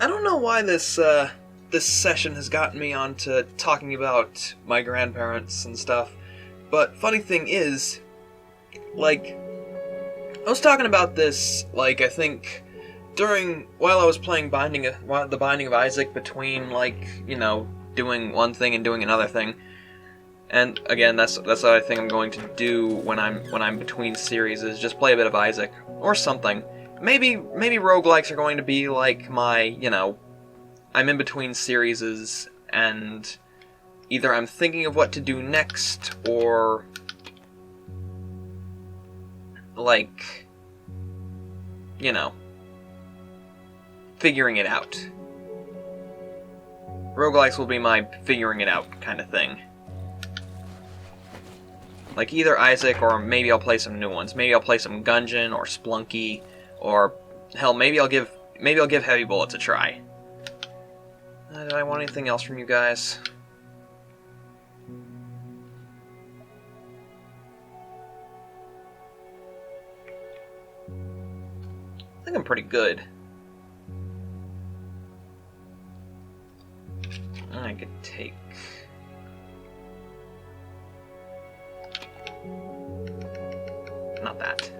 I don't know why this session has gotten me onto talking about my grandparents and stuff, but funny thing is, like, I was talking about this, like, I think, while I was playing the Binding of Isaac between, like, you know, doing one thing and doing another thing. And again, that's what I think I'm going to do when I'm between series, is just play a bit of Isaac or something. Maybe roguelikes are going to be like my, you know, I'm in between series and either I'm thinking of what to do next or like, you know, figuring it out. Roguelikes will be my figuring it out kind of thing. Like either Isaac or maybe I'll play some new ones. Maybe I'll play some Gungeon or Splunky, or hell, maybe I'll give Heavy Bullets a try. Did I want anything else from you guys? I think I'm pretty good. I could take... Not that.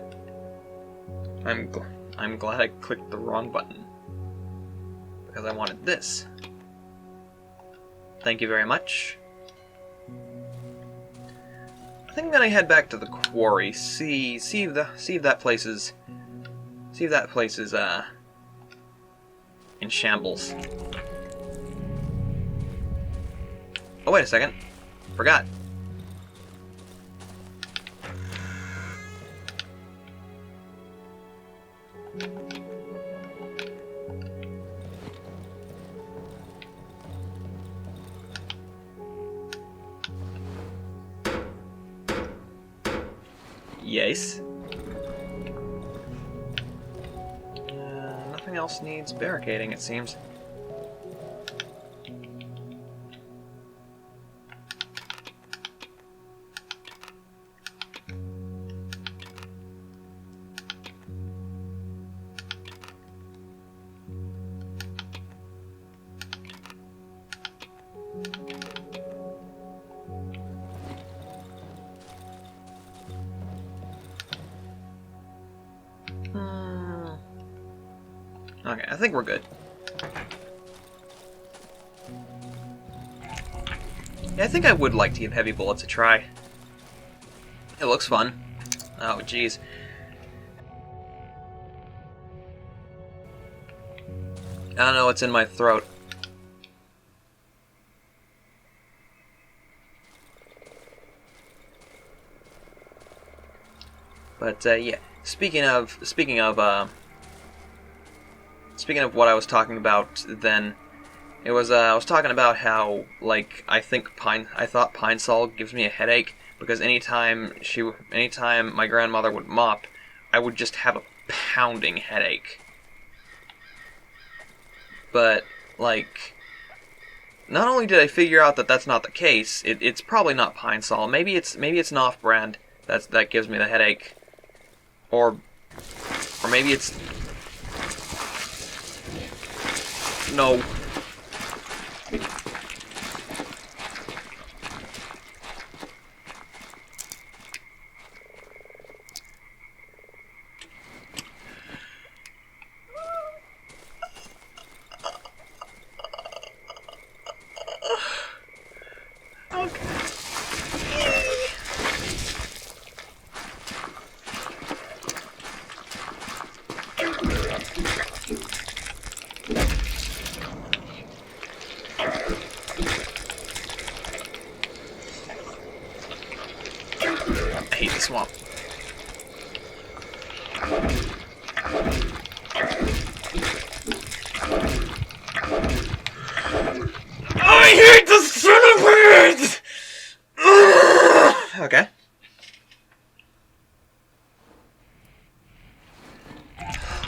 I'm glad I clicked the wrong button. Because I wanted this. Thank you very much. I think I'm gonna head back to the quarry. See if that place is in shambles. Oh, wait a second. Forgot. Yes. Nothing else needs barricading, it seems. Okay, I think we're good. Yeah, I think I would like to give Heavy Bullets a try. It looks fun. Oh, jeez. I don't know what's in my throat. But yeah, speaking of what I was talking about then, it was I was talking about how, like, I thought Pine Sol gives me a headache because anytime my grandmother would mop, I would just have a pounding headache. But like, not only did I figure out that that's not the case, it's probably not Pine Sol. Maybe it's an off-brand that gives me the headache, or maybe it's no. I hate the swamp. I hate the centipedes! Okay.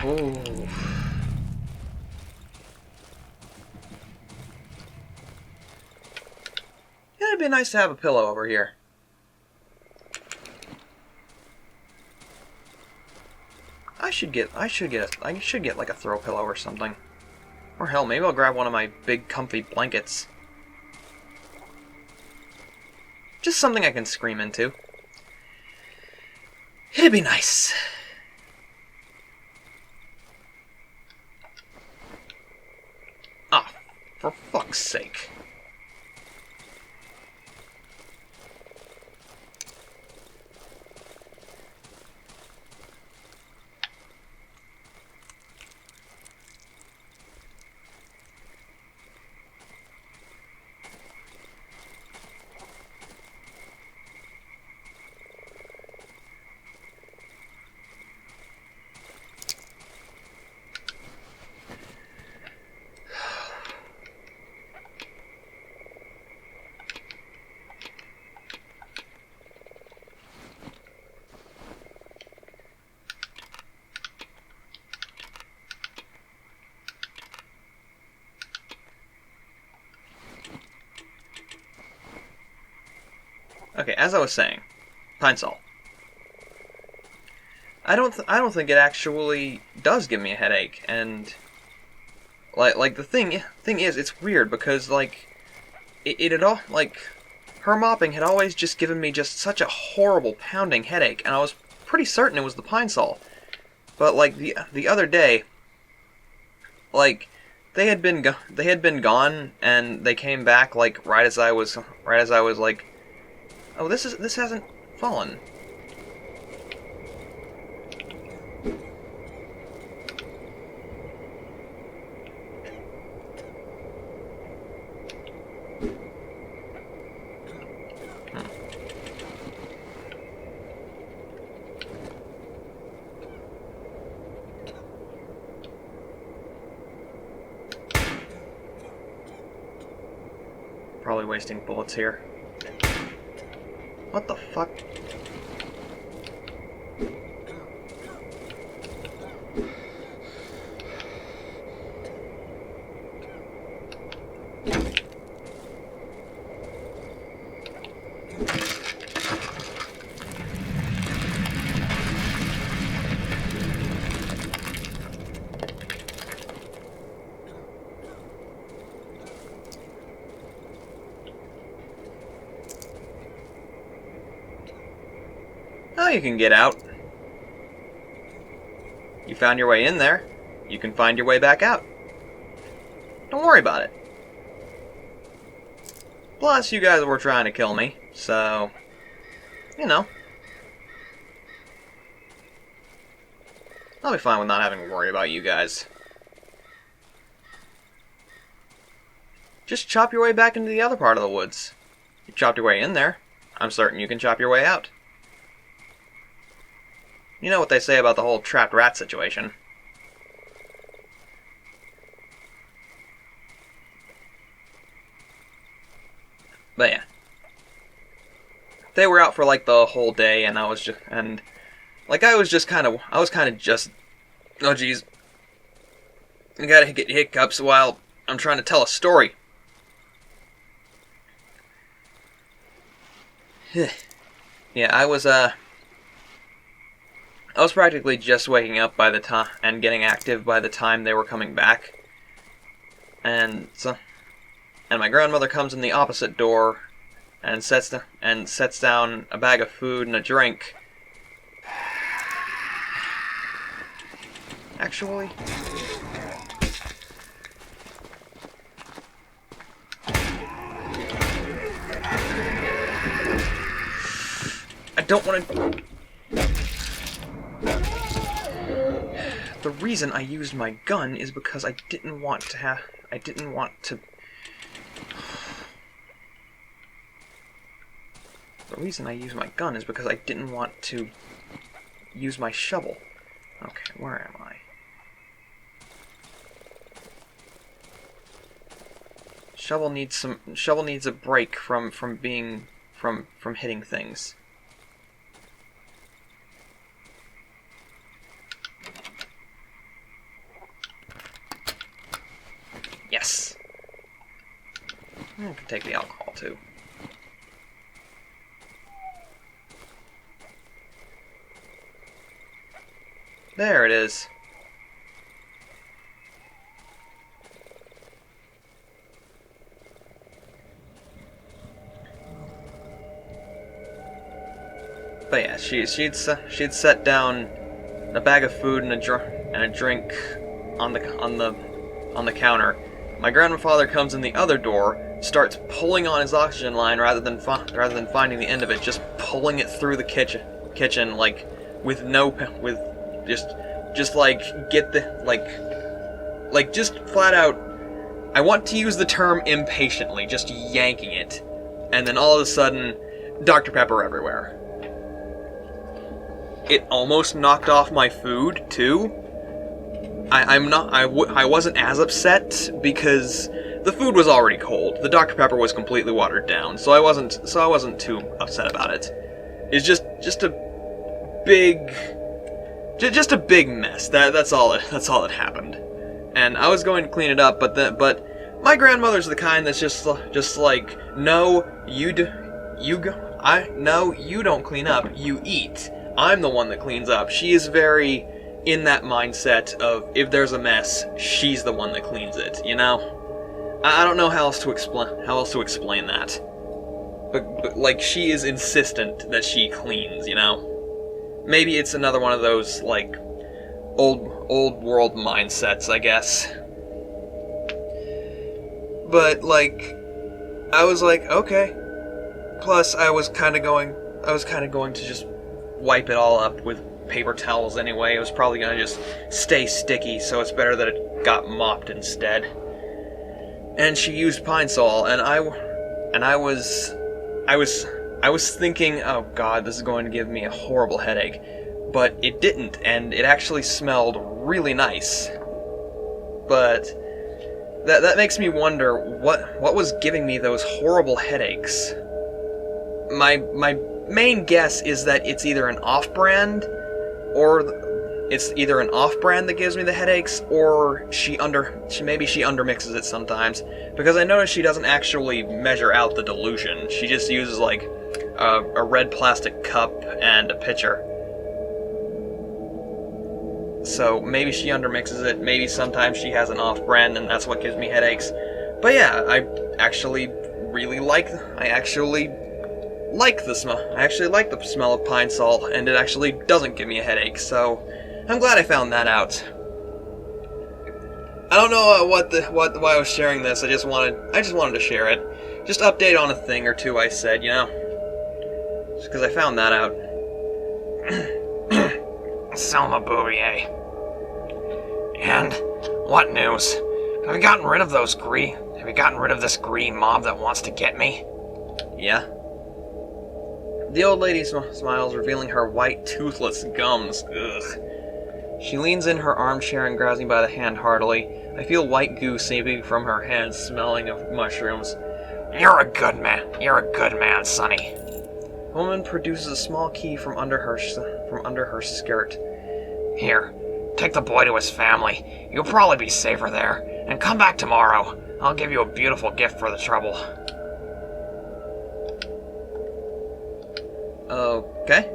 Oh. Yeah, it'd be nice to have a pillow over here. I should get like a throw pillow or something. Or hell, maybe I'll grab one of my big comfy blankets. Just something I can scream into. It'd be nice. Ah, for fuck's sake. Okay, as I was saying, pine sol. I don't think it actually does give me a headache, and like the thing is, it's weird because like it had all like her mopping had always just given me just such a horrible pounding headache, and I was pretty certain it was the pine sol. But like the other day, like they had been gone, and they came back like right as I was like, oh, this hasn't fallen. Probably wasting bullets here. What the fuck? Oh, you can get out. You found your way in there. You can find your way back out. Don't worry about it. Plus, you guys were trying to kill me, so, you know. I'll be fine with not having to worry about you guys. Just chop your way back into the other part of the woods. You chopped your way in there. I'm certain you can chop your way out. You know what they say about the whole trapped rat situation. But yeah. They were out for like the whole day, and I was just kind of just, oh geez, I gotta get hiccups while I'm trying to tell a story. Yeah, I was practically just waking up by the time and getting active by the time they were coming back, and my grandmother comes in the opposite door and sets down a bag of food and a drink. Actually, I don't want to. The reason I used my gun is because I didn't want to. The reason I used my gun is because I didn't want to use my shovel. Okay, where am I? Shovel needs a break from hitting things. Yes. I can take the alcohol too. There it is. But yeah, she'd set down a bag of food and a drink on the counter. My grandfather comes in the other door, starts pulling on his oxygen line rather than finding the end of it, just pulling it through the kitchen like with just like get the like just flat out. I want to use the term impatiently, just yanking it, and then all of a sudden, Dr. Pepper everywhere. It almost knocked off my food too. I wasn't as upset because the food was already cold. The Dr. Pepper was completely watered down, so I wasn't too upset about it. It's just a big mess. That's all that happened. And I was going to clean it up, but my grandmother's the kind that's just like, no, you don't clean up, you eat. I'm the one that cleans up. She is very in that mindset of, if there's a mess, she's the one that cleans it, you know? I don't know how else to explain that. But like, she is insistent that she cleans, you know? Maybe it's another one of those, like, old world mindsets, I guess. But, like, I was like, okay. Plus, I was kind of going to just wipe it all up with paper towels anyway. It was probably going to just stay sticky, so it's better that it got mopped instead. And she used Pine Sol, and I was thinking, oh god, this is going to give me a horrible headache. But it didn't, and it actually smelled really nice. But that makes me wonder what was giving me those horrible headaches. My main guess is that it's either an off-brand, that gives me the headaches, or maybe she undermixes it sometimes, because I notice she doesn't actually measure out the dilution. She just uses like a red plastic cup and a pitcher. So maybe she undermixes it, maybe sometimes she has an off-brand and that's what gives me headaches. But yeah, I actually like the smell of Pine Sol, and it actually doesn't give me a headache, so I'm glad I found that out. I don't know why I was sharing this. I just wanted to share it. Just update on a thing or two I said, you know? Just because I found that out. Selma Bouvier. And what news? Have you gotten rid of this green mob that wants to get me? Yeah. The old lady smiles, revealing her white, toothless gums. Ugh. She leans in her armchair and grabs me by the hand heartily. I feel white goo seeping from her hands, smelling of mushrooms. You're a good man, Sonny. The woman produces a small key from under her skirt. Here, take the boy to his family. You'll probably be safer there. And come back tomorrow. I'll give you a beautiful gift for the trouble. Okay.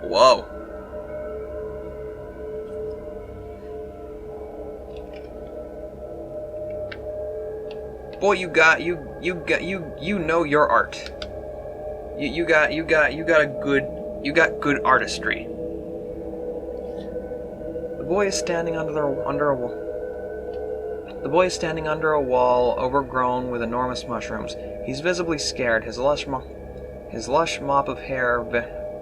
Whoa. Boy, you know your art. You got good artistry. The boy is standing under a wall overgrown with enormous mushrooms. He's visibly scared. His lush mop of hair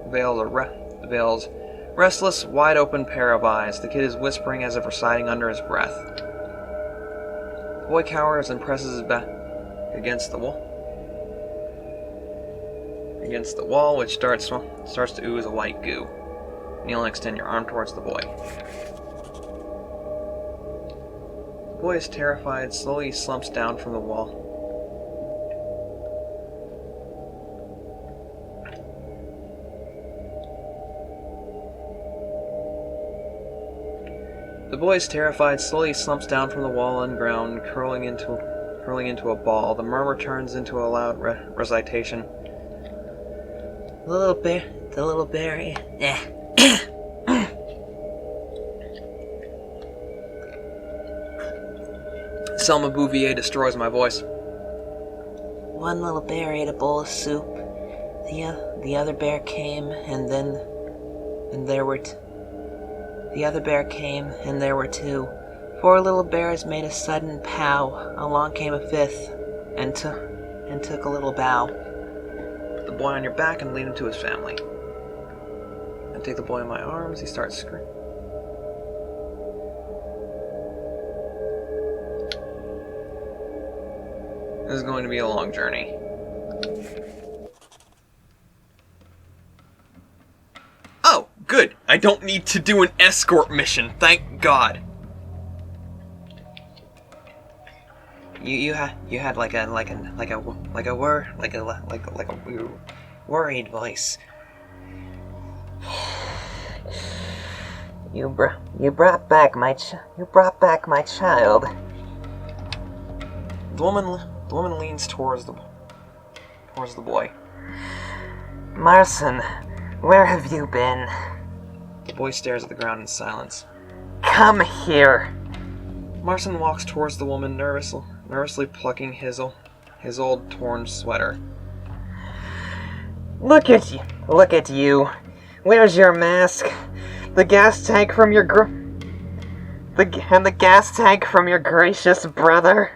veils restless, wide-open pair of eyes. The kid is whispering as if reciting under his breath. The boy cowers and presses his back against the wall, which starts to ooze a white goo. Kneel and extend your arm towards the boy. The boy is terrified, slowly slumps down from the wall. The boy is terrified, slowly slumps down from the wall and ground, curling into a ball. The murmur turns into a loud recitation. The The little bear. Yeah. Selma Bouvier destroys my voice. One little bear ate a bowl of soup. The other bear came, and there were the other bear came, and there were two. 4 little bears made a sudden pow. Along came a 5th, and took a little bow. The boy on your back and lead him to his family. I take the boy in my arms. He starts screaming. This is going to be a long journey. Oh, good. I don't need to do an escort mission. Thank God. You had like a worried voice. You brought back my child. The woman leans towards the boy. Marson, where have you been? The boy stares at the ground in silence. Come here. Marson walks towards the woman, nervously plucking his old torn sweater. Look at you. Where's your mask? The gas tank from your the gas tank from your gracious brother.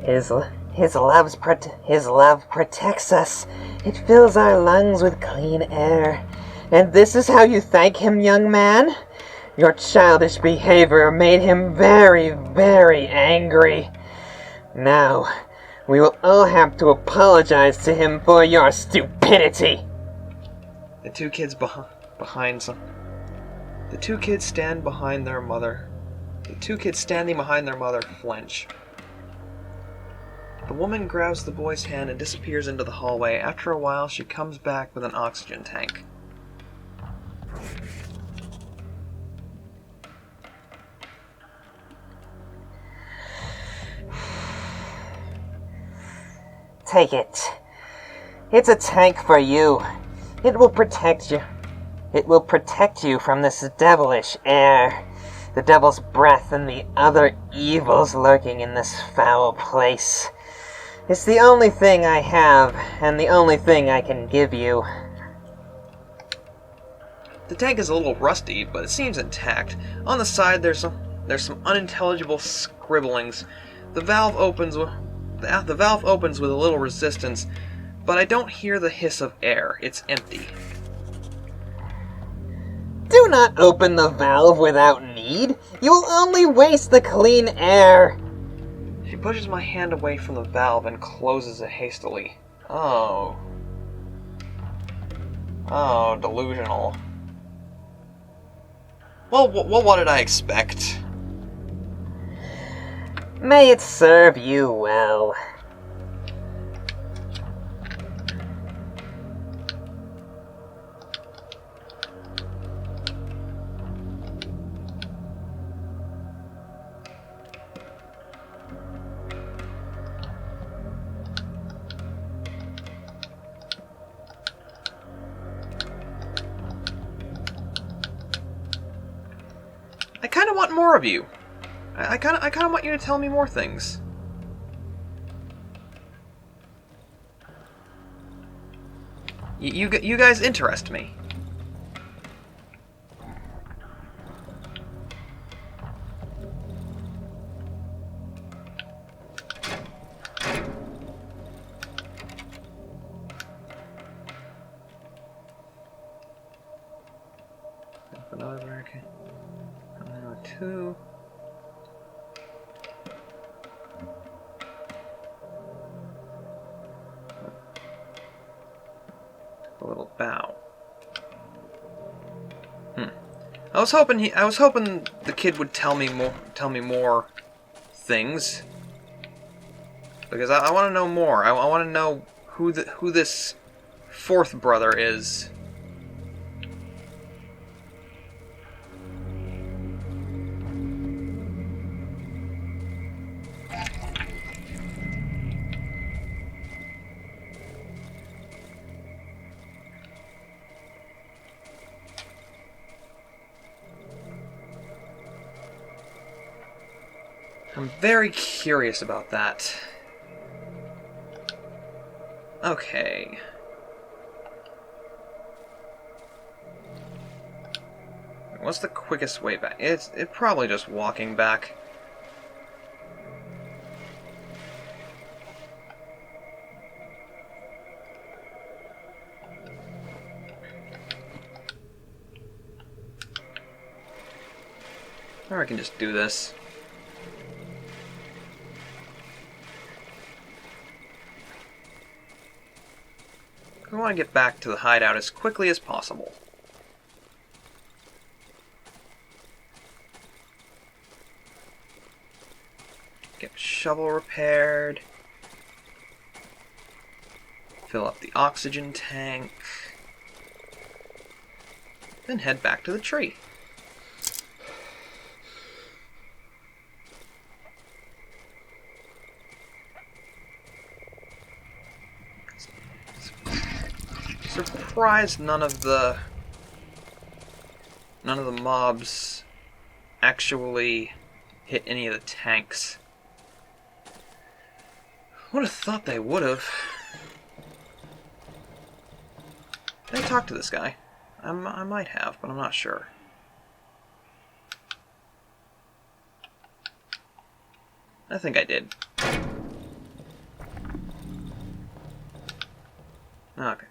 His love protects us. It fills our lungs with clean air. And this is how you thank him, young man? Your childish behavior made him very, very angry. Now, we will all have to apologize to him for your stupidity. The two kids stand behind their mother. The two kids standing behind their mother flinch. The woman grabs the boy's hand and disappears into the hallway. After a while, she comes back with an oxygen tank. Take it. It's a tank for you. It will protect you. It will protect you from this devilish air, the devil's breath, and the other evils lurking in this foul place. It's the only thing I have, and the only thing I can give you. The tank is a little rusty, but it seems intact. On the side, there's some unintelligible scribblings. The valve opens with a little resistance, but I don't hear the hiss of air. It's empty. Do not open the valve without need. You will only waste the clean air. She pushes my hand away from the valve and closes it hastily. Oh, delusional. Well, what did I expect? May it serve you well. I kind of want more of you. I kind of want you to tell me more things. You guys interest me. Another barricade. Now 2. A little bow. I was hoping the kid would tell me more things, because I want to know more. I want to know who this 4th brother is. I'm very curious about that. Okay. What's the quickest way back? It's probably just walking back. Or I can just do this. I want to get back to the hideout as quickly as possible. Get the shovel repaired. Fill up the oxygen tank. Then head back to the tree. Surprised none of the mobs actually hit any of the tanks. Would have thought they would have. Did I talk to this guy? I might have, but I'm not sure. I think I did. Okay.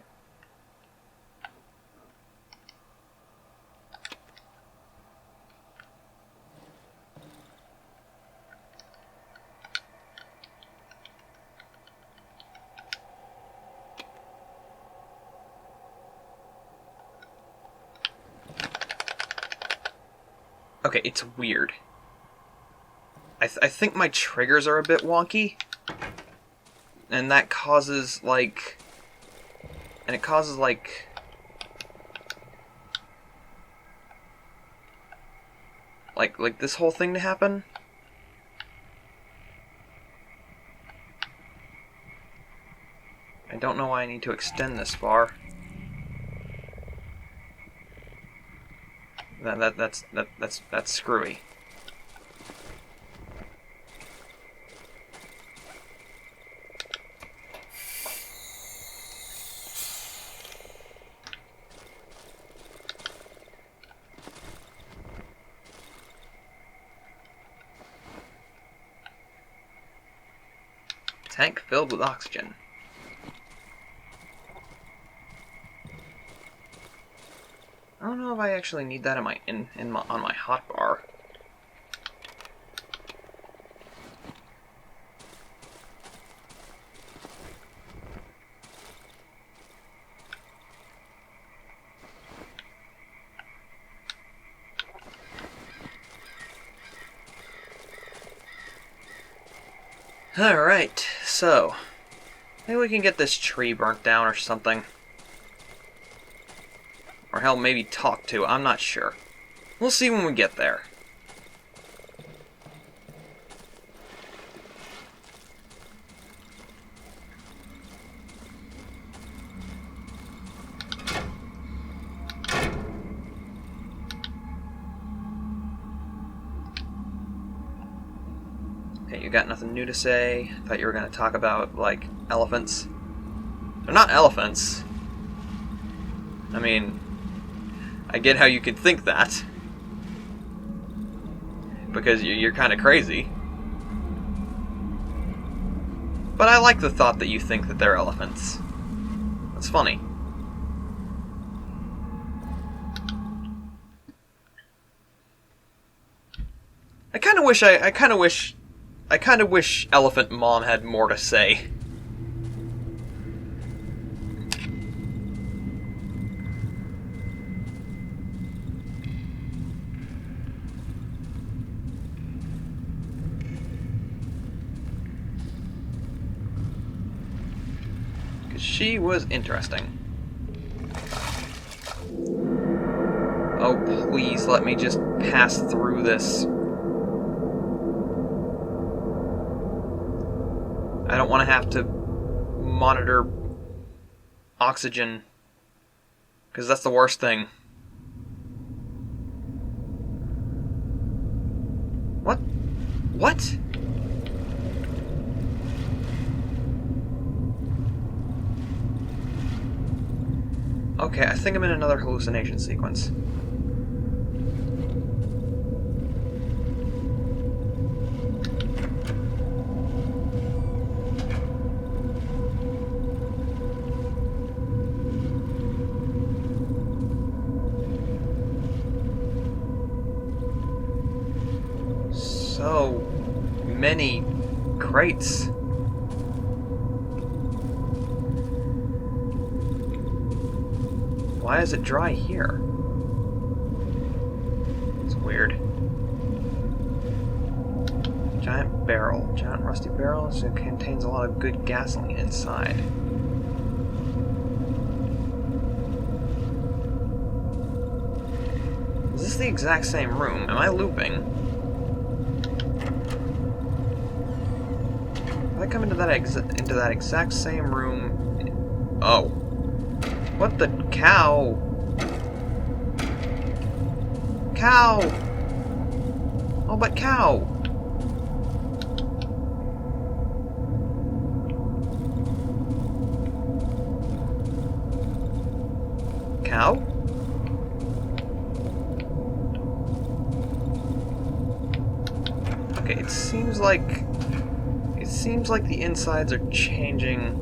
Okay, it's weird. I think my triggers are a bit wonky. And that causes, like... And it causes, like... Like this whole thing to happen. I don't know why I need to extend this far. That's screwy. Tank filled with oxygen. I don't know if I actually need that on my hotbar. Alright, so maybe we can get this tree burnt down or something. Or hell, maybe talk to. I'm not sure. We'll see when we get there. Okay, you got nothing new to say? Thought you were going to talk about, like, elephants. They're not elephants. I mean... I get how you could think that. Because you're kind of crazy. But I like the thought that you think that they're elephants. That's funny. I kind of wish Elephant Mom had more to say. She was interesting. Oh, please let me just pass through this. I don't want to have to monitor oxygen, because that's the worst thing. What? What? Okay, I think I'm in another hallucination sequence. So many crates. Why is it dry here? It's weird. Giant barrel. Giant rusty barrel. So it contains a lot of good gasoline inside. Is this the exact same room? Am I looping? If I come into that exact same room... Oh. What the cow? Cow! Oh, but cow! Cow? Okay, it seems like the insides are changing.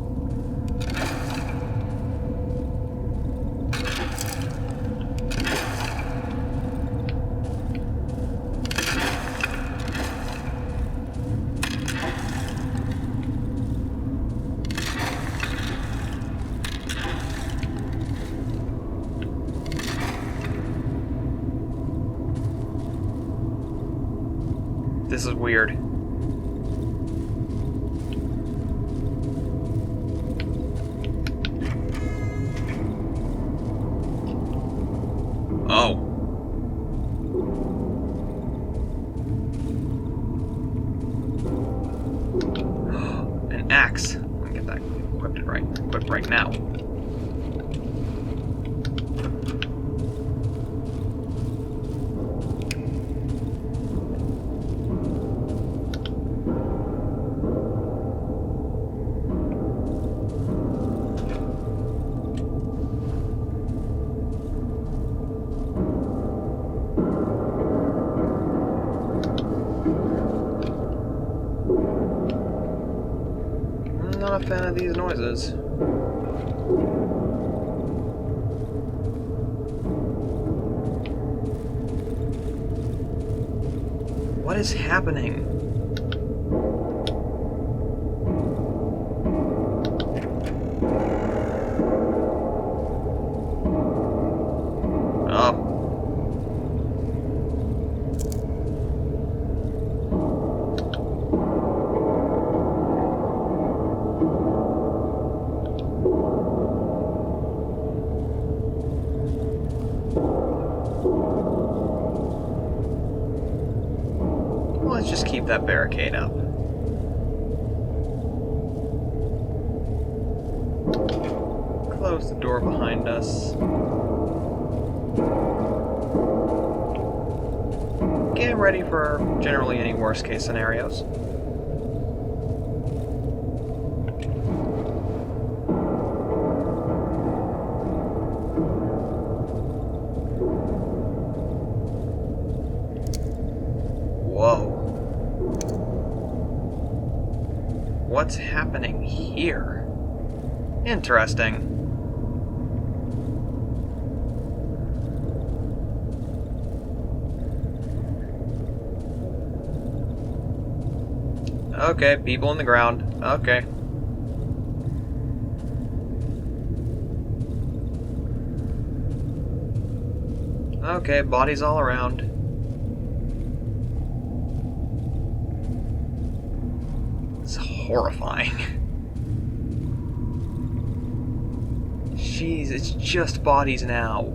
This is weird. Oh. An axe. I'm gonna get that equipped right now. Not a fan of these noises. What is happening? Let's just keep that barricade up. Close the door behind us. Get ready for generally any worst case scenarios. Whoa. What's happening here? Interesting. Okay, people in the ground. Okay. Okay, bodies all around. It's horrifying. Jeez, it's just bodies now.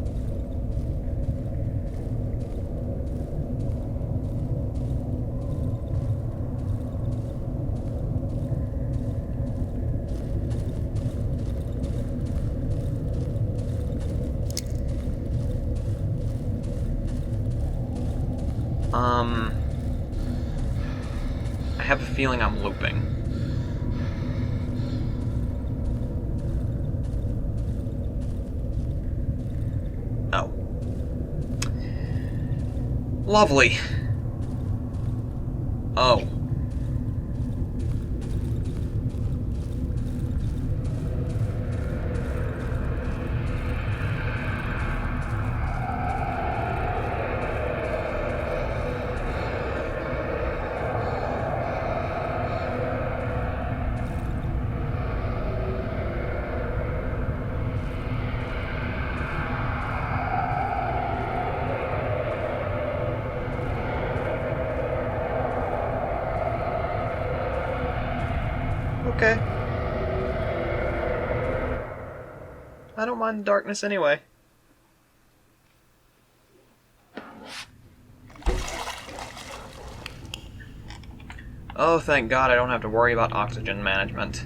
I have a feeling I'm looping. Lovely. Oh. Okay. I don't mind the darkness anyway. Oh, thank God I don't have to worry about oxygen management.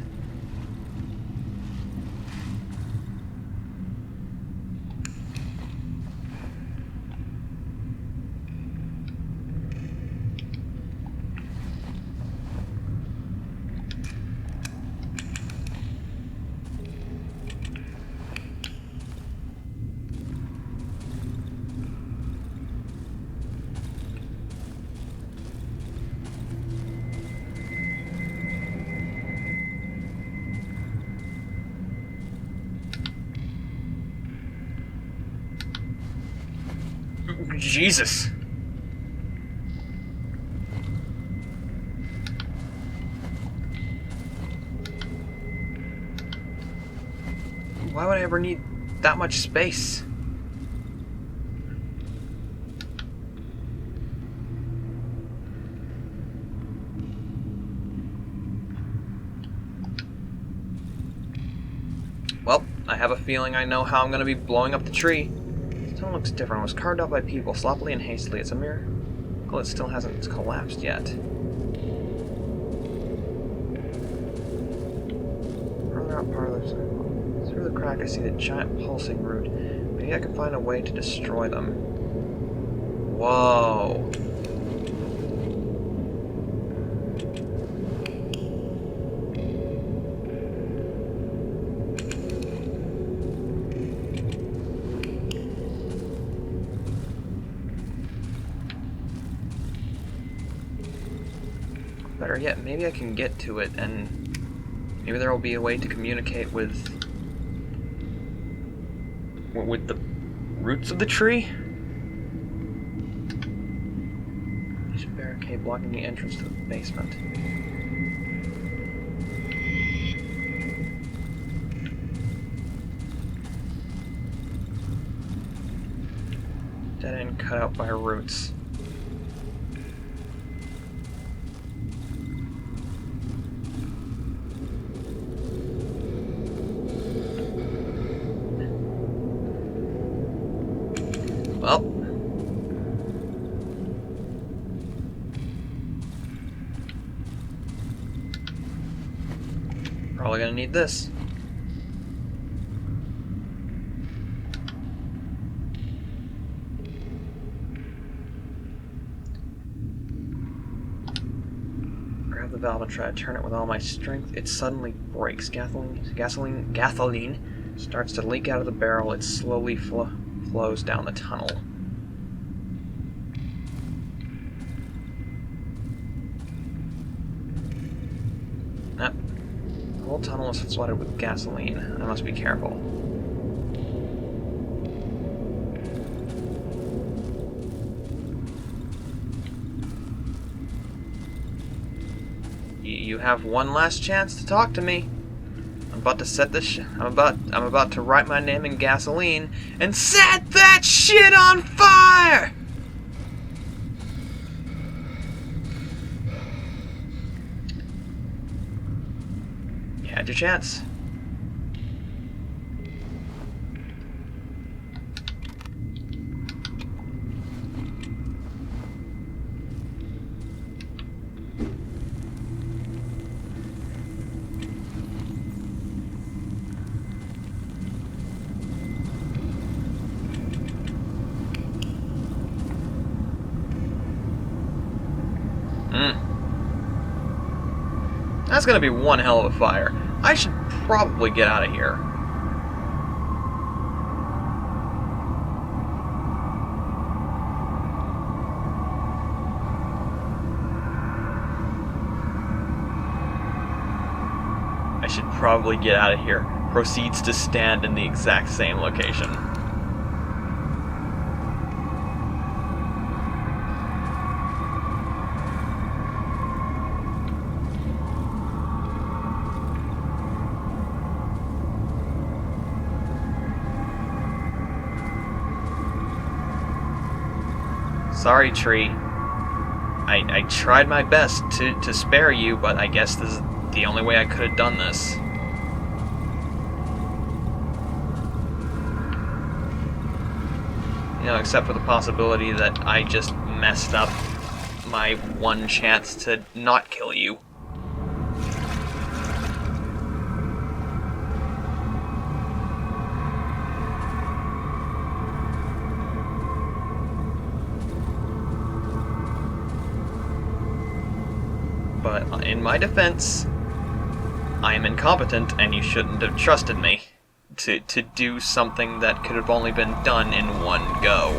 Jesus. Why would I ever need that much space? Well, I have a feeling I know how I'm going to be blowing up the tree. This tunnel looks different. It was carved out by people, sloppily and hastily. It's a miracle it still hasn't collapsed yet. Further out parlors. Through the crack I see the giant pulsing root. Maybe I can find a way to destroy them. Whoa. Better yet, maybe I can get to it, and maybe there will be a way to communicate with the roots of the tree? There's a barricade blocking the entrance to the basement. Dead end cut out by roots. Well, probably gonna need this. Grab the valve and try to turn it with all my strength. It suddenly breaks. Gasoline starts to leak out of the barrel. It slowly flows down the tunnel. The whole tunnel is flooded with gasoline. I must be careful. You have one last chance to talk to me. I'm about to set this. I'm about to write my name in gasoline and set that shit on fire. You had your chance. That's gonna be one hell of a fire. I should probably get out of here. should probably get out of here. Proceeds to stand in the exact same location. Sorry, tree. I tried my best to spare you, but I guess this is the only way I could have done this. You know, except for the possibility that I just messed up my one chance to not kill you. But in my defense, I am incompetent and you shouldn't have trusted me to do something that could have only been done in one go.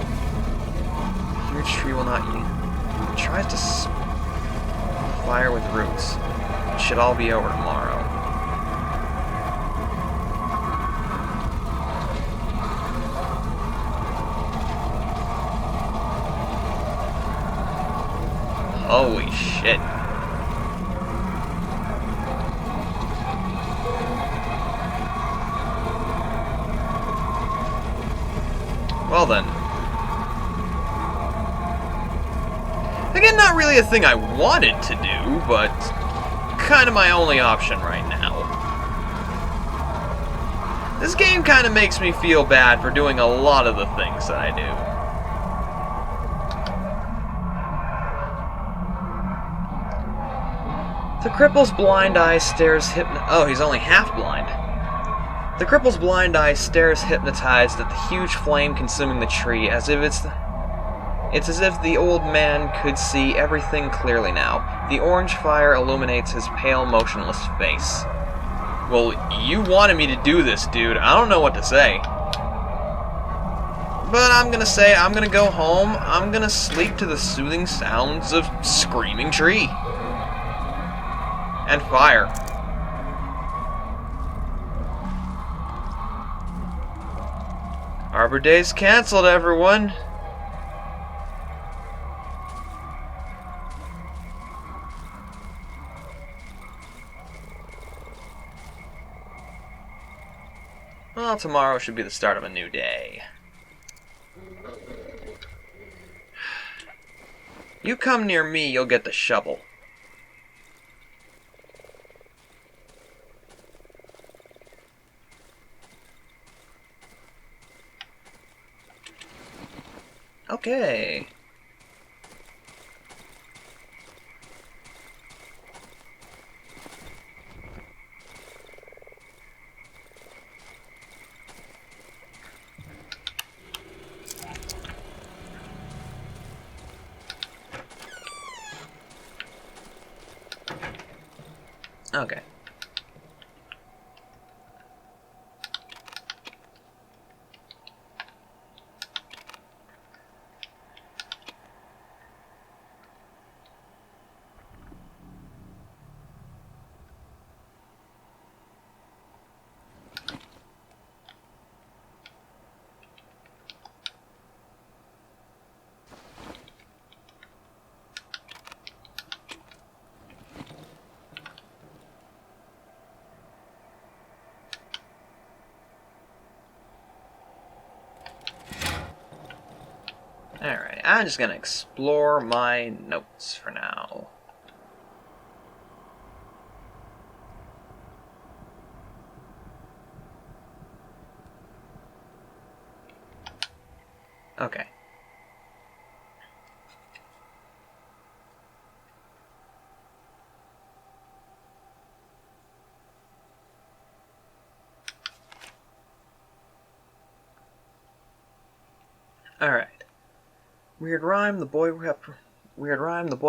Huge tree will not use. It tries to fire with roots. It should all be over tomorrow. Holy shit. Well then. Again, not really a thing I wanted to do, but kind of my only option right now. This game kind of makes me feel bad for doing a lot of the things that I do. The cripple's blind eye stares Oh, he's only half blind. The cripple's blind eye stares hypnotized at the huge flame consuming the tree, as if it's as if the old man could see everything clearly now. The orange fire illuminates his pale, motionless face. Well, you wanted me to do this, dude. I don't know what to say. But I'm gonna say I'm gonna go home. I'm gonna sleep to the soothing sounds of screaming tree. And fire. Arbor Day's canceled, everyone. Well, tomorrow should be the start of a new day. You come near me, you'll get the shovel. Okay. Okay. Alright, I'm just gonna explore my notes for now. Okay. Alright. Weird rhyme, the boy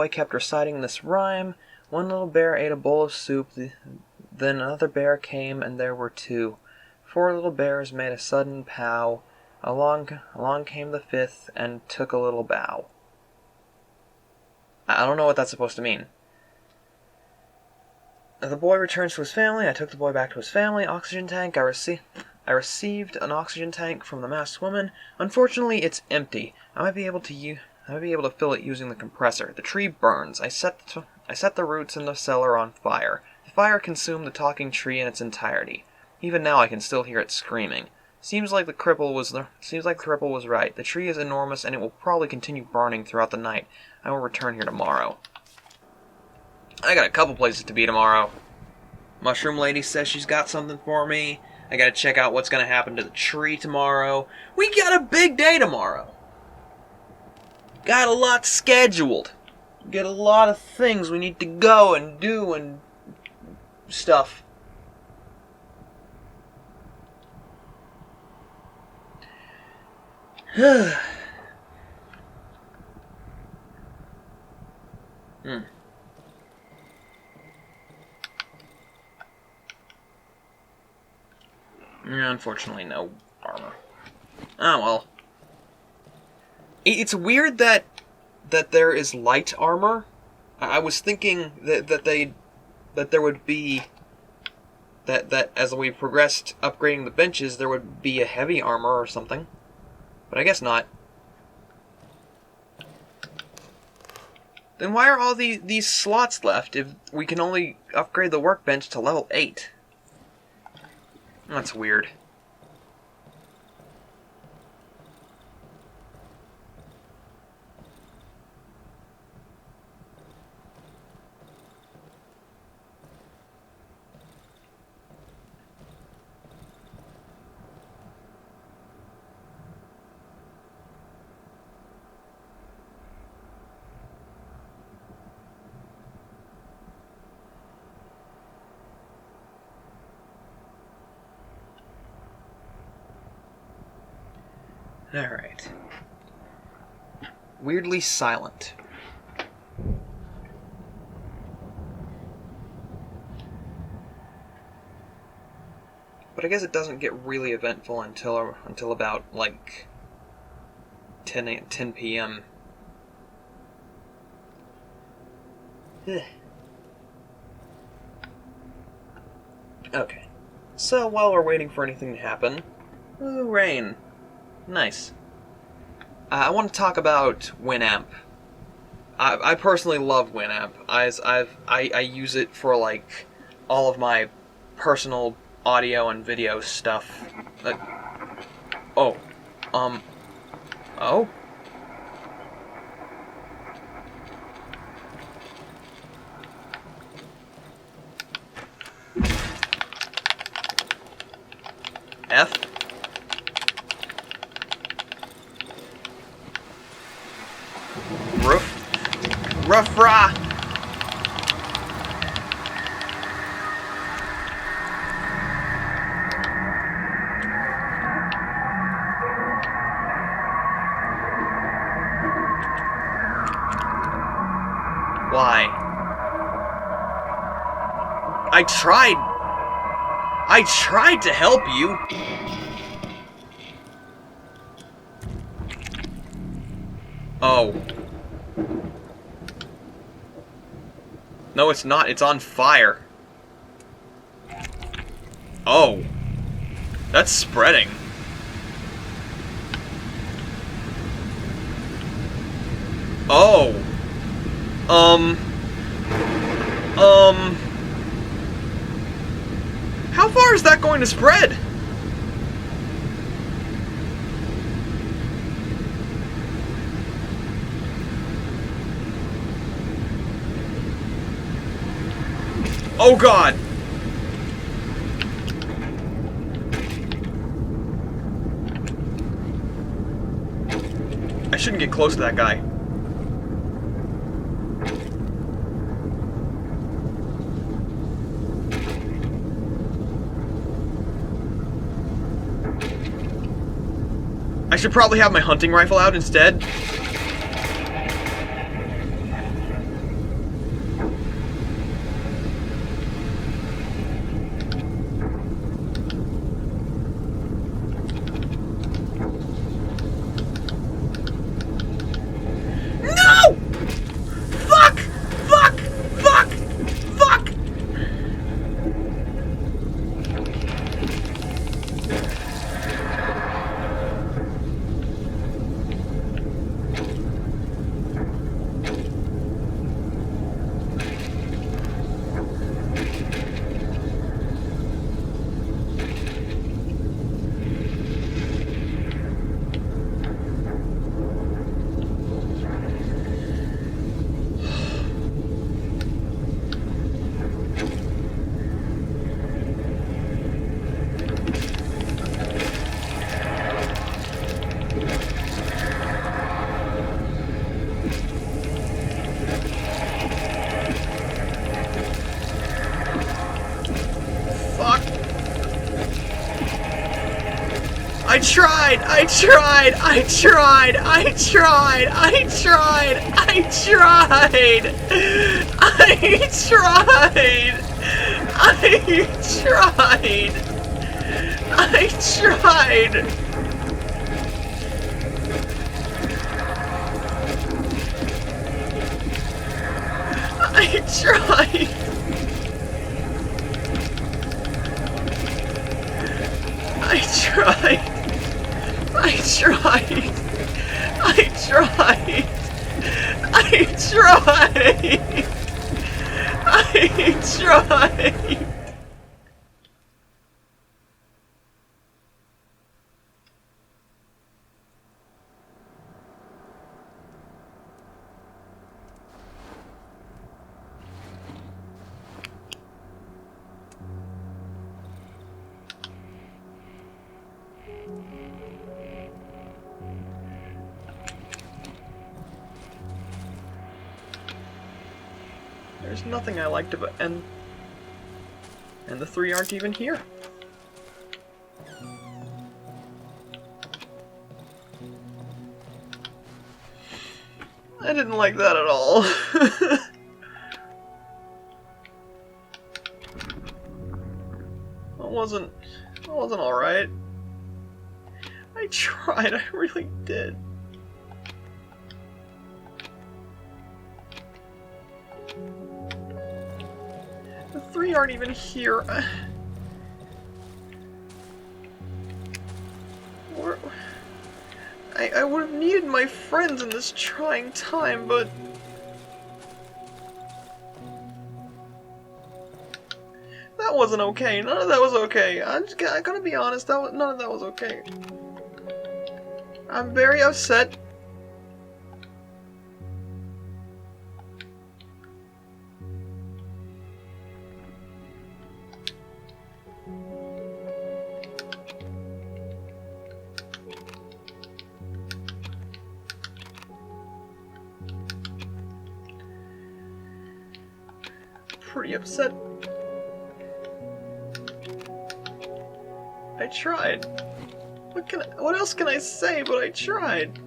kept reciting this rhyme. One little bear ate a bowl of soup, then another bear came, and there were two. Four little bears made a sudden pow. Along came the fifth, and took a little bow. I don't know what that's supposed to mean. The boy returns to his family. I took the boy back to his family. Oxygen tank. I received an oxygen tank from the masked woman. Unfortunately, it's empty. I might be able to fill it using the compressor. The tree burns. I set the roots in the cellar on fire. The fire consumed the talking tree in its entirety. Even now, I can still hear it screaming. Seems like the cripple was right. The tree is enormous, and it will probably continue burning throughout the night. I will return here tomorrow. I got a couple places to be tomorrow. Mushroom Lady says she's got something for me. I gotta check out what's gonna happen to the tree tomorrow. We got a big day tomorrow. Got a lot scheduled. Got a lot of things we need to go and do and stuff. Unfortunately, no armor. Oh well. It's weird that there is light armor. I was thinking that there would be that as we progressed upgrading the benches, there would be a heavy armor or something. But I guess not. Then why are all these slots left if we can only upgrade the workbench to level 8? That's weird. Alright. Weirdly silent. But I guess it doesn't get really eventful until about, like, 10 p.m. Okay. So, while we're waiting for anything to happen... Ooh, rain. Nice. I want to talk about Winamp. I personally love Winamp. I use it for like all of my personal audio and video stuff. Oh. F. Rough rah! Why? I tried to help you! Oh. No, it's not. It's on fire. Oh. That's spreading. Oh. How far is that going to spread? Oh God! I shouldn't get close to that guy. I should probably have my hunting rifle out instead. I tried! I tried! I tried! I tried! I tried! I tried! I tried! I tried! I tried! I tried! I tried! I tried! I tried! I tried! I tried! There's nothing I liked about, and the three aren't even here. I didn't like that at all. That wasn't alright. I tried, I really did. The three aren't even here. I would have needed my friends in this trying time, but... that wasn't okay. None of that was okay. I gotta be honest, none of that was okay. I'm very upset. Pretty upset. I tried. What else can I say but I tried?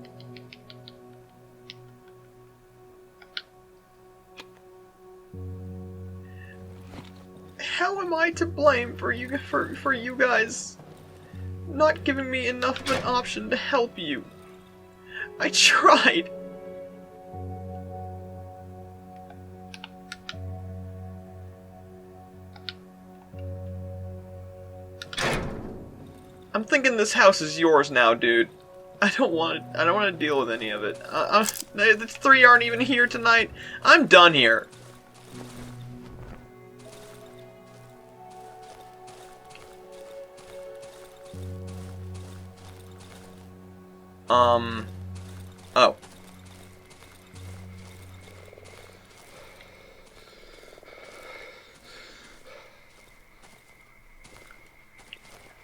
How am I to blame for you guys not giving me enough of an option to help you? I tried. I'm thinking this house is yours now, dude. I don't want to deal with any of it. The three aren't even here tonight. I'm done here. Oh.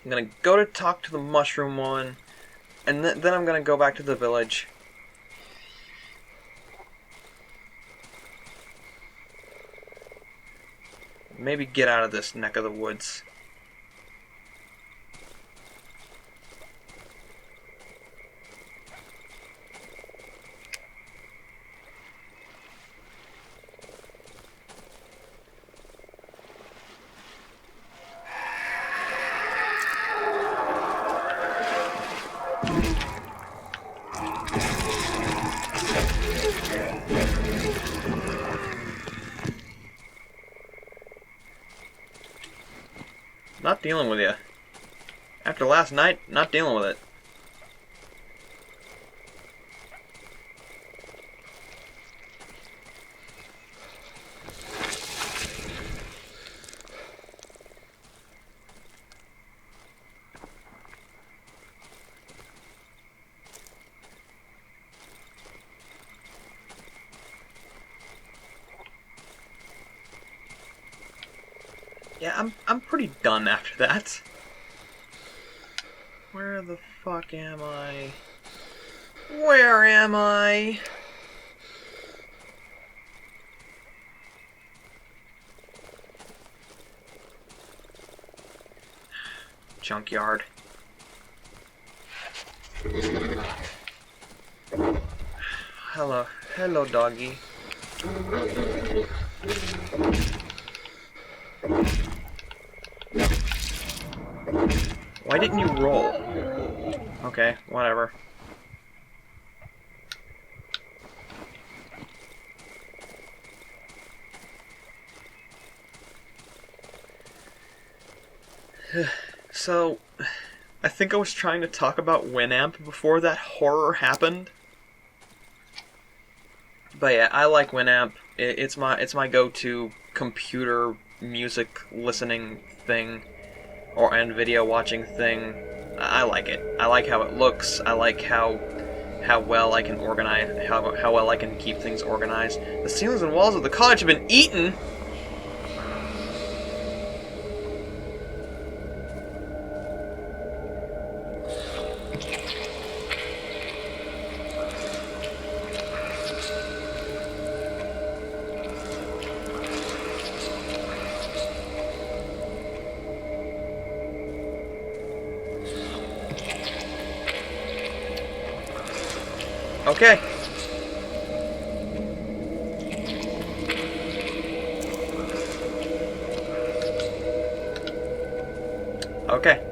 I'm gonna go to talk to the mushroom one, and then I'm gonna go back to the village. Maybe get out of this neck of the woods. Not dealing with you. After last night, not dealing with it. Yeah, I'm pretty done after that. Where the fuck am I? Where am I? Junkyard. Hello, doggy. Why didn't you roll? Okay, whatever. So, I think I was trying to talk about Winamp before that horror happened. But yeah, I like Winamp. It's my go-to computer music listening thing, and video watching thing. I like it. I like how it looks. I like how well I can organize, how well I can keep things organized. The ceilings and walls of the cottage have been eaten. Okay. Okay.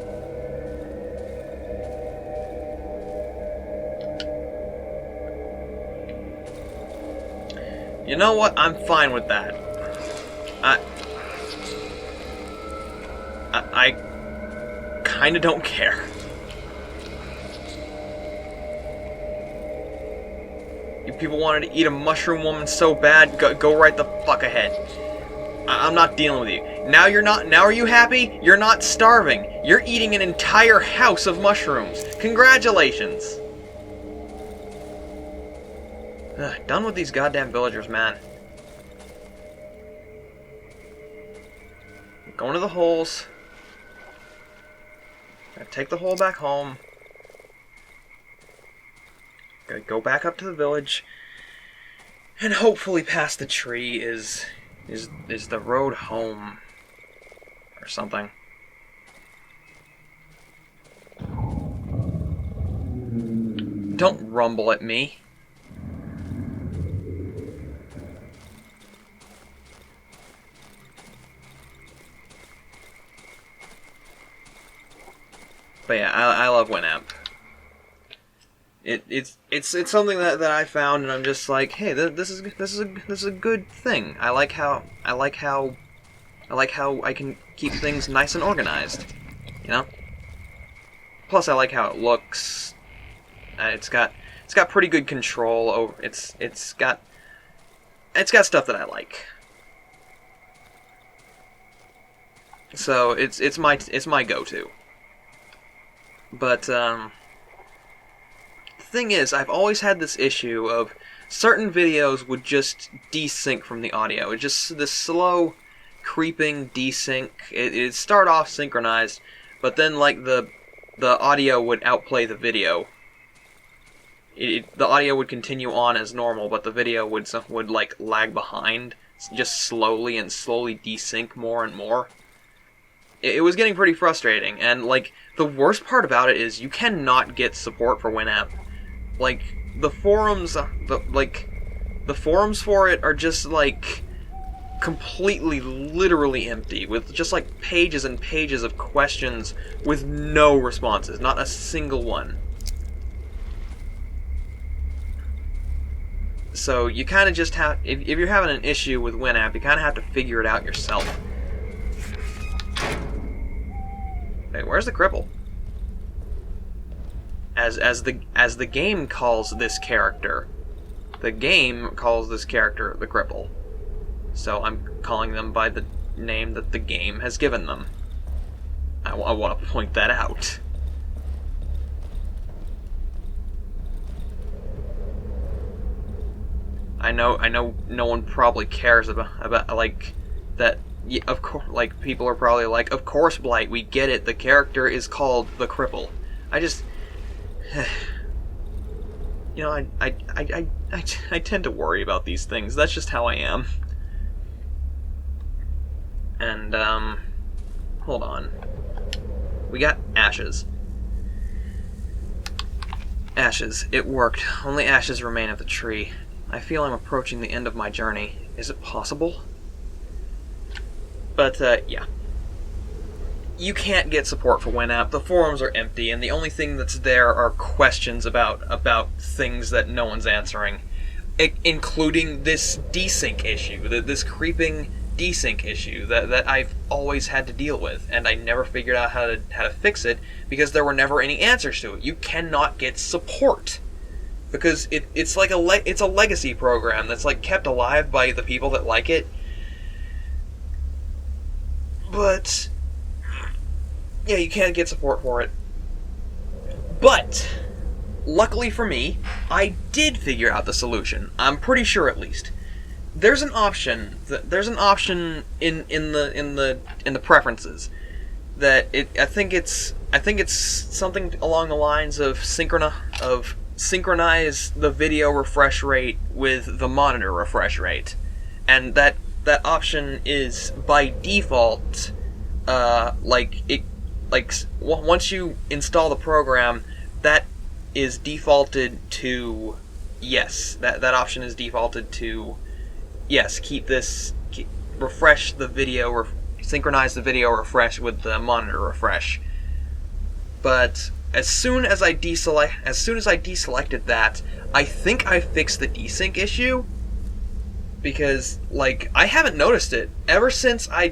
You know what? I'm fine with that. I kinda don't care. You people wanted to eat a mushroom woman so bad, go right the fuck ahead. I'm not dealing with you. Now are you happy? You're not starving. You're eating an entire house of mushrooms. Congratulations. Done with these goddamn villagers, man. Going to the holes. Gotta take the hole back home. Gotta go back up to the village. And hopefully past the tree is the road home. Or something. Don't rumble at me. But yeah, I love Winamp. It's something that I found, and I'm just like, hey, this is a good thing. I like how I can keep things nice and organized, you know. Plus, I like how it looks. It's got pretty good control over. It's got stuff that I like. So it's my go-to. But the thing is, I've always had this issue of certain videos would just desync from the audio. It's just this slow, creeping desync. It'd start off synchronized, but then like the audio would outplay the video. The audio would continue on as normal, but the video would like lag behind, just slowly desync more and more. It was getting pretty frustrating, and like the worst part about it is you cannot get support for Winamp. Like the forums, the forums for it are just like completely, literally empty, with just like pages and pages of questions with no responses, not a single one. So you kind of just have, if you're having an issue with Winamp, you kind of have to figure it out yourself. Wait, where's the cripple? As the game calls this character, the game calls this character the cripple. So I'm calling them by the name that the game has given them. I want to point that out. I know no one probably cares about like that. Yeah, of course, like people are probably like, of course, Blight, we get it. The character is called the cripple. I just, you know, I tend to worry about these things. That's just how I am. And hold on. We got ashes. Ashes. It worked. Only ashes remain of the tree. I feel I'm approaching the end of my journey. Is it possible? But, yeah. You can't get support for Winamp. The forums are empty, and the only thing that's there are questions about things that no one's answering. Including this desync issue, this creeping desync issue that I've always had to deal with, and I never figured out how to fix it because there were never any answers to it. You cannot get support because it's like it's a legacy program that's like kept alive by the people that like it. But yeah, you can't get support for it. But luckily for me, I did figure out the solution. I'm pretty sure, at least. There's an option. There's an option in the preferences that I think it's something along the lines of synchronize the video refresh rate with the monitor refresh rate, and that option is by default once you install the program, that is defaulted to yes. That option is defaulted to yes. Refresh the video, synchronize the video refresh with the monitor refresh. But as soon as I deselected that, I think I fixed the desync issue. Because I haven't noticed it ever since I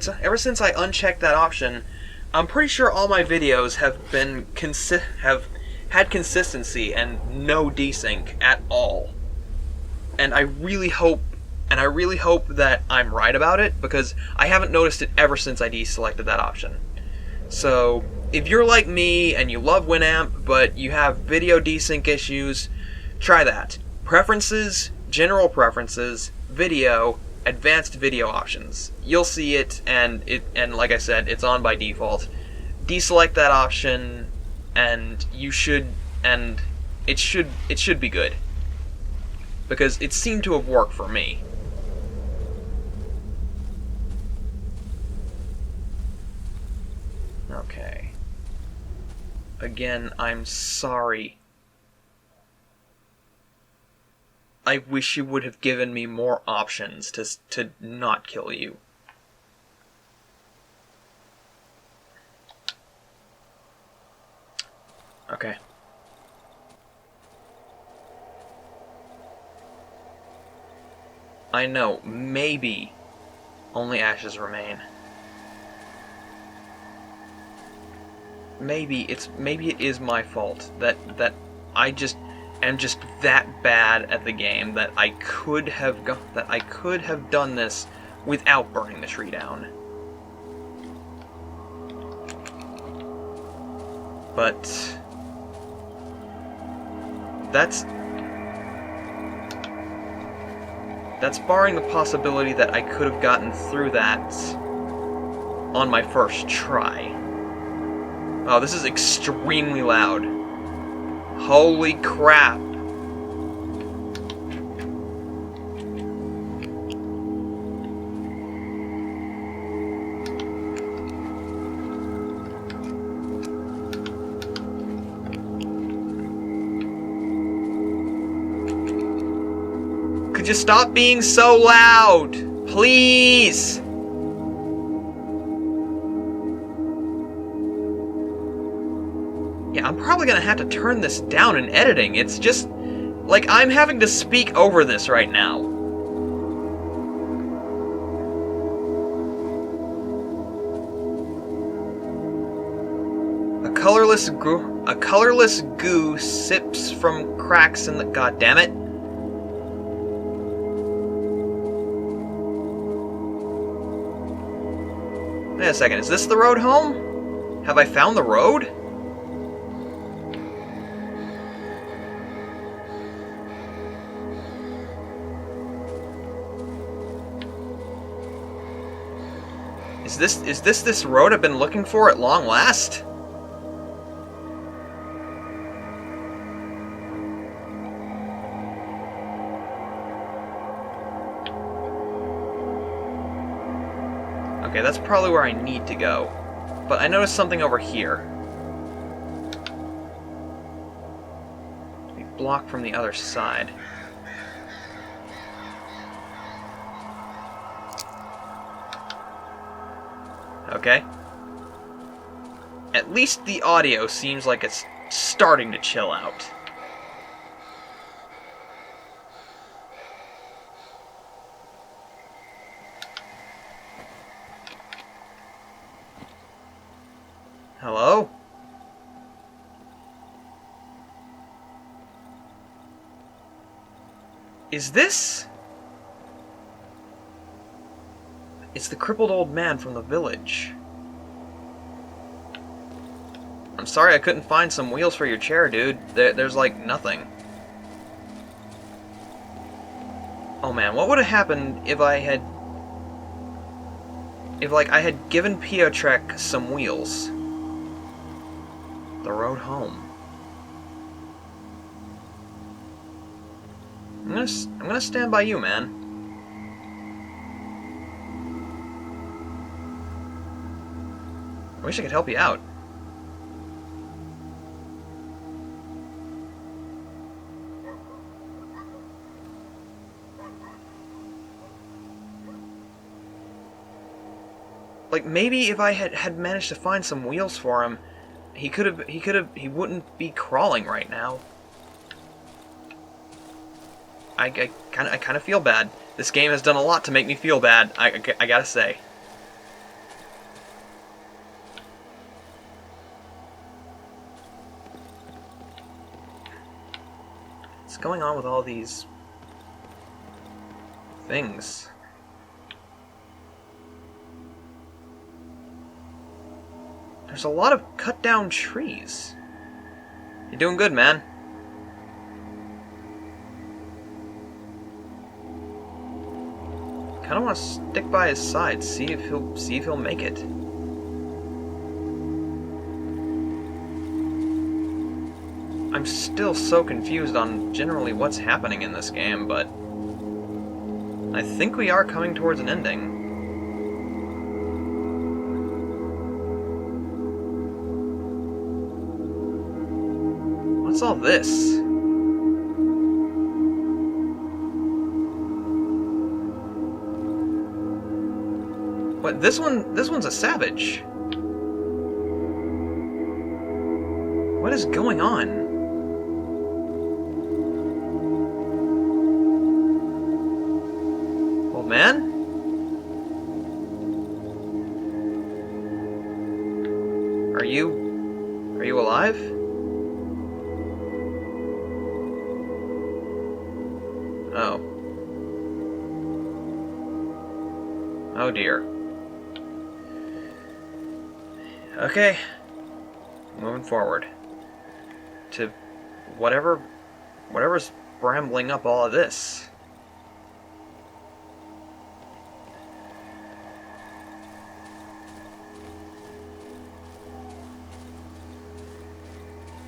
unchecked that option. I'm pretty sure all my videos have had consistency and no desync at all. And I really hope that I'm right about it, because I haven't noticed it ever since I deselected that option. So, if you're like me and you love Winamp, but you have video desync issues, try that. Preferences, general preferences, video, advanced video options. You'll see it, and like I said, it's on by default. Deselect that option, and it should be good. Because it seemed to have worked for me. Okay. Again, I'm sorry. I wish you would have given me more options to not kill you. Okay. I know, maybe only ashes remain. Maybe it is my fault that I just am just that bad at the game that I could have done this without burning the tree down. But that's barring the possibility that I could have gotten through that on my first try. Oh, this is extremely loud. Holy crap. Could you stop being so loud? Please! Yeah, I'm probably gonna have to turn this down in editing. It's just like I'm having to speak over this right now. A colorless goo sips from cracks in the... God damn it. Wait a second, is this the road home? Have I found the road? Is this road I've been looking for at long last? Okay, that's probably where I need to go. But I noticed something over here. Be blocked from the other side. Okay? At least the audio seems like it's starting to chill out. Hello? Is this... It's the crippled old man from the village. I'm sorry I couldn't find some wheels for your chair, dude. There's like nothing. Oh man, what would have happened if I had... If, like, I had given Piotrek some wheels? The road home. I'm gonna stand by you, man. I wish I could help you out. Like, maybe if I had managed to find some wheels for him, he wouldn't be crawling right now. I kind of feel bad. This game has done a lot to make me feel bad, I gotta say. What's going on with all these things? There's a lot of cut down trees. You're doing good, man. Kinda wanna stick by his side, see if he'll make it. I'm still so confused on generally what's happening in this game, but I think we are coming towards an ending. What's all this? What, this one's a savage. What is going on? Old man? Are you alive? Oh. Oh dear. Okay. Moving forward. To whatever's brambling up all of this.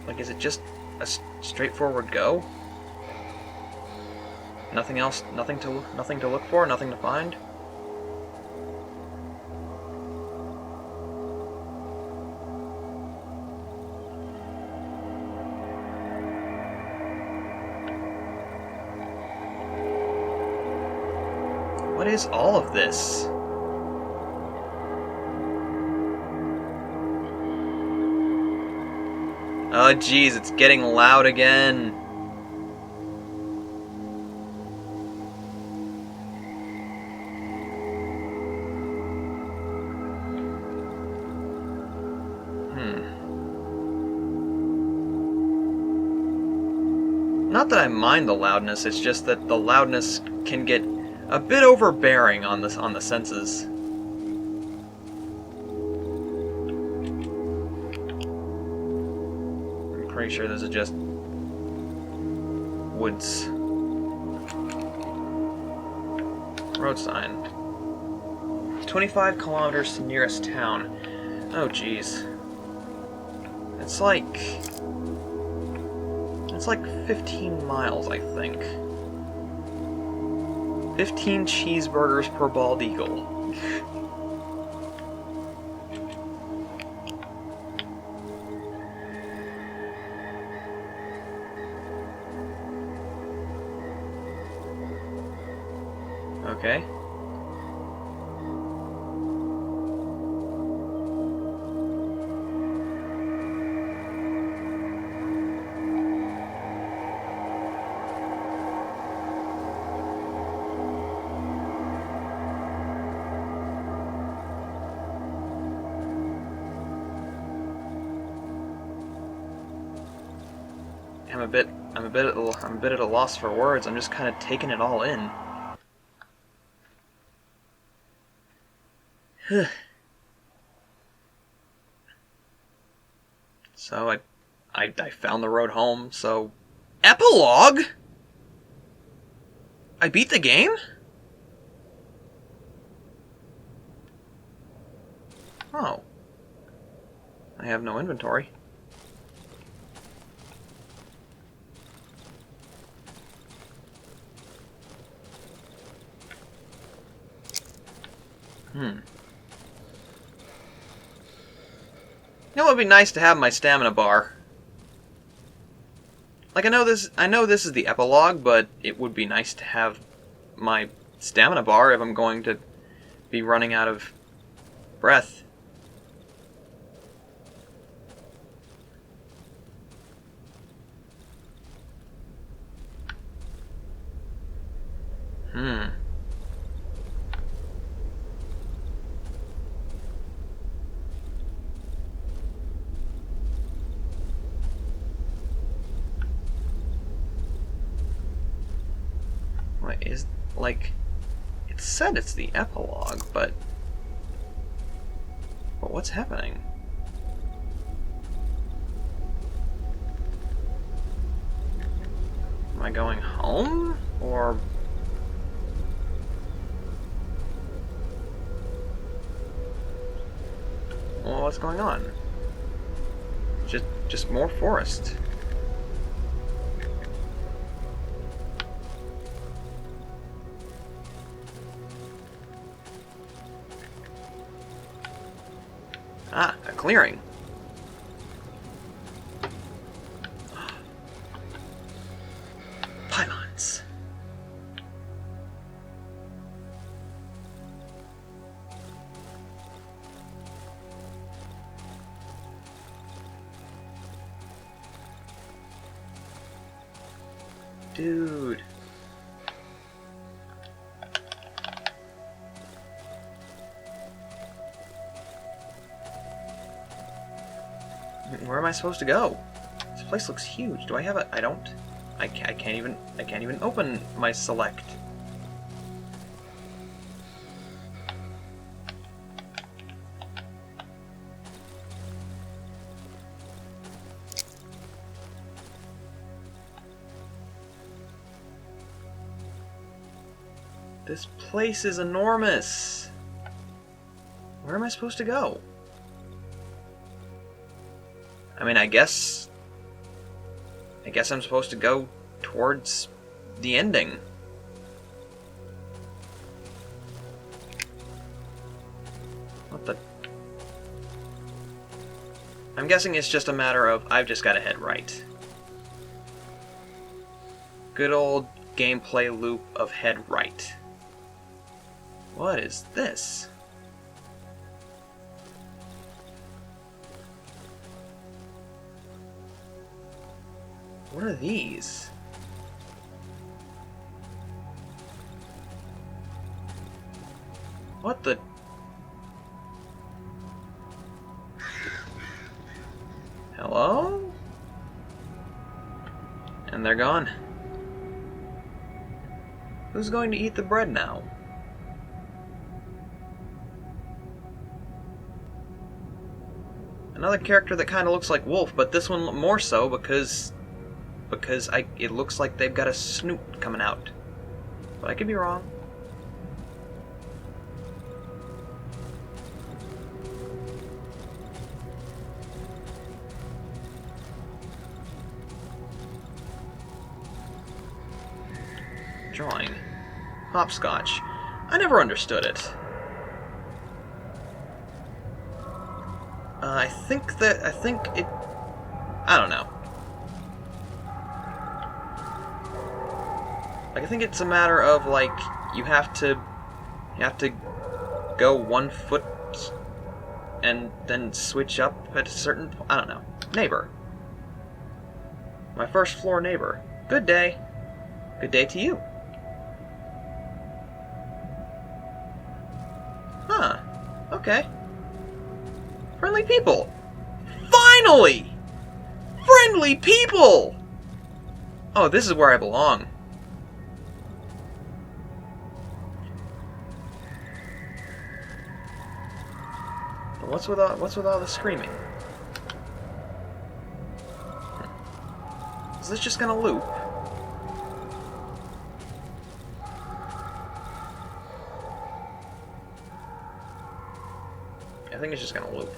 Like, is it just a straightforward go? Nothing else, nothing to look for, nothing to find? What is all of this? Oh geez, it's getting loud again. Not that I mind the loudness, it's just that the loudness can get a bit overbearing on the senses. I'm pretty sure this is just woods. Road sign. 25 kilometers to nearest town. Oh geez. It's like 15 miles, I think. 15 cheeseburgers per bald eagle. Okay. I'm a bit at a loss for words. I'm just kind of taking it all in. So I found the road home. So epilogue. I beat the game? Oh. I have no inventory. You know what would be nice to have my stamina bar? Like, I know this is the epilogue, but it would be nice to have my stamina bar if I'm going to be running out of breath. What is, like, it said it's the epilogue, but what's happening? Am I going home? Or... well, what's going on? Just more forest. Ah, a clearing. Pylons. Dude. Where am I supposed to go? This place looks huge. Do I have a... I can't even open my select. This place is enormous. Where am I supposed to go? I mean, I guess I'm supposed to go towards the ending. What the... I'm guessing it's just a matter of I've just got to head right. Good old gameplay loop of head right. What is this? What are these? What the... hello? And they're gone. Who's going to eat the bread now? Another character that kind of looks like Wolf, but this one more so because it looks like they've got a snoot coming out. But I could be wrong. Drawing. Hopscotch. I never understood it. I don't know. Like, I think it's a matter of, like, you have to go 1 foot and then switch up at a certain point. I don't know. Neighbor. My first floor neighbor. Good day. Good day to you. Huh. Okay. Friendly people. Finally! Friendly people! Oh, this is where I belong. But what's with all the screaming? Is this just gonna loop? I think it's just gonna loop.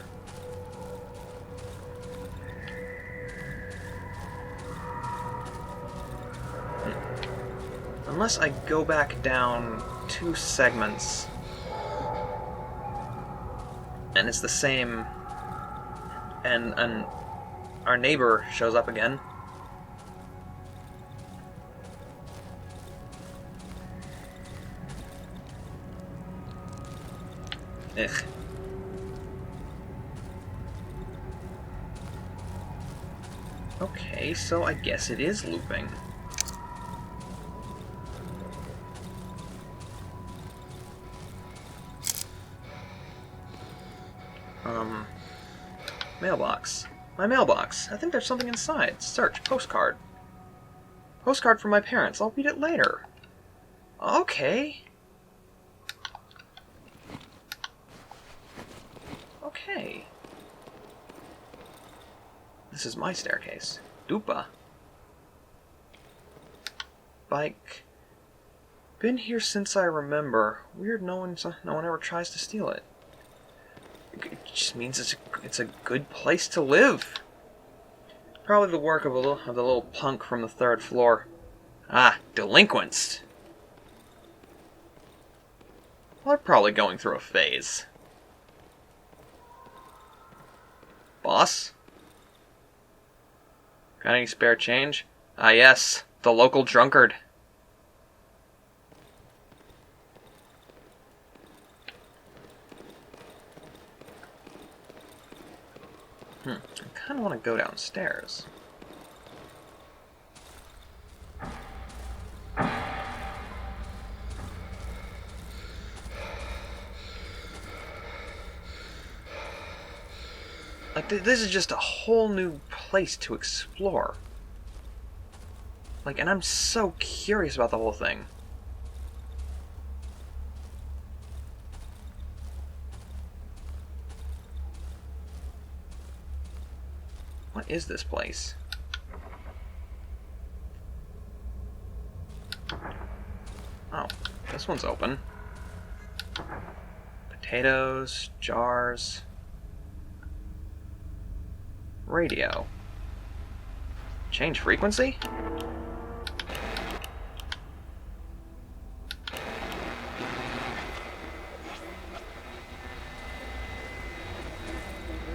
Unless I go back down 2 segments and it's the same and our neighbor shows up again. Ugh. Okay, so I guess it is looping. Mailbox. My mailbox. I think there's something inside. Search. Postcard. Postcard from my parents. I'll read it later. Okay. Okay. This is my staircase. Dupa. Bike. Been here since I remember. Weird no one ever tries to steal it. It just means it's a good place to live. Probably the work of the little punk from the 3rd floor. Ah, delinquents. Well, they're probably going through a phase. Boss? Got any spare change? Ah yes, the local drunkard. I kind of want to go downstairs. Like, this is just a whole new place to explore. Like, and I'm so curious about the whole thing. What is this place? Oh, this one's open. Potatoes, jars. Radio. Change frequency?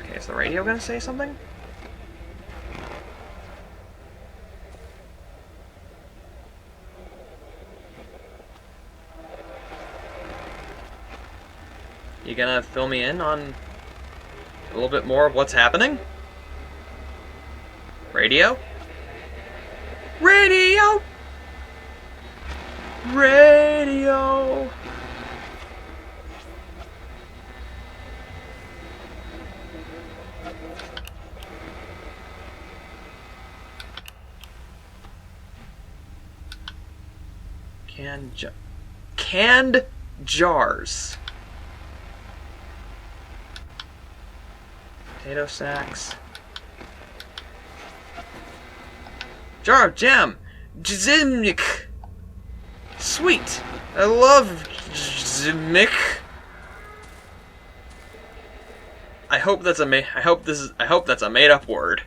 Okay, is the radio gonna say something? You gonna fill me in on a little bit more of what's happening? Radio? Radio! Radio! Canned jars. Potato sacks. Jar of jam. Zimnik. Sweet. I love Zimnik. I hope that's a made up word.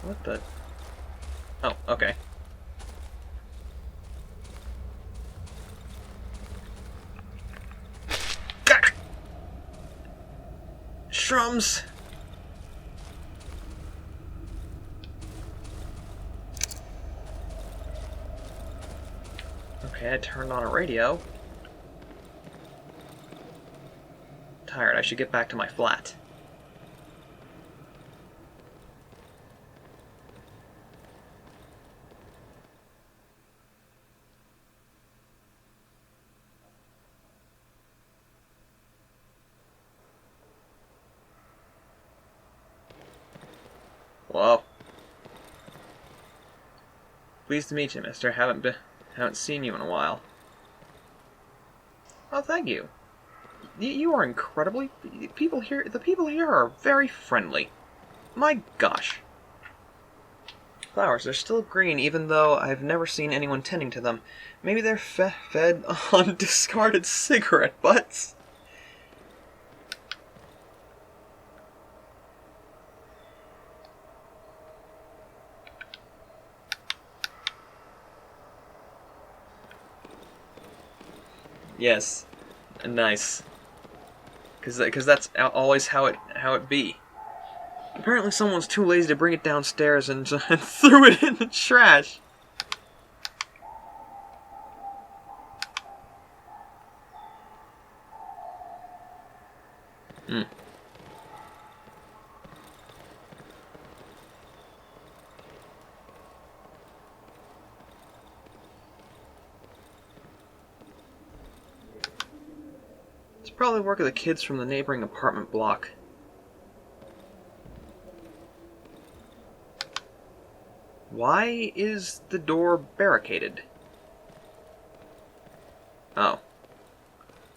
What the? Oh, okay. Shrums. Okay, I turned on a radio. Tired, I should get back to my flat. Pleased to meet you, mister. Haven't seen you in a while. Oh, thank you. You are incredibly... The people here are very friendly. My gosh. Flowers are still green, even though I've never seen anyone tending to them. Maybe they're fed on discarded cigarette butts. Yes, nice. Cause that's always how it be. Apparently, someone's too lazy to bring it downstairs and threw it in the trash. Hmm. It's probably work of the kids from the neighboring apartment block. Why is the door barricaded? Oh.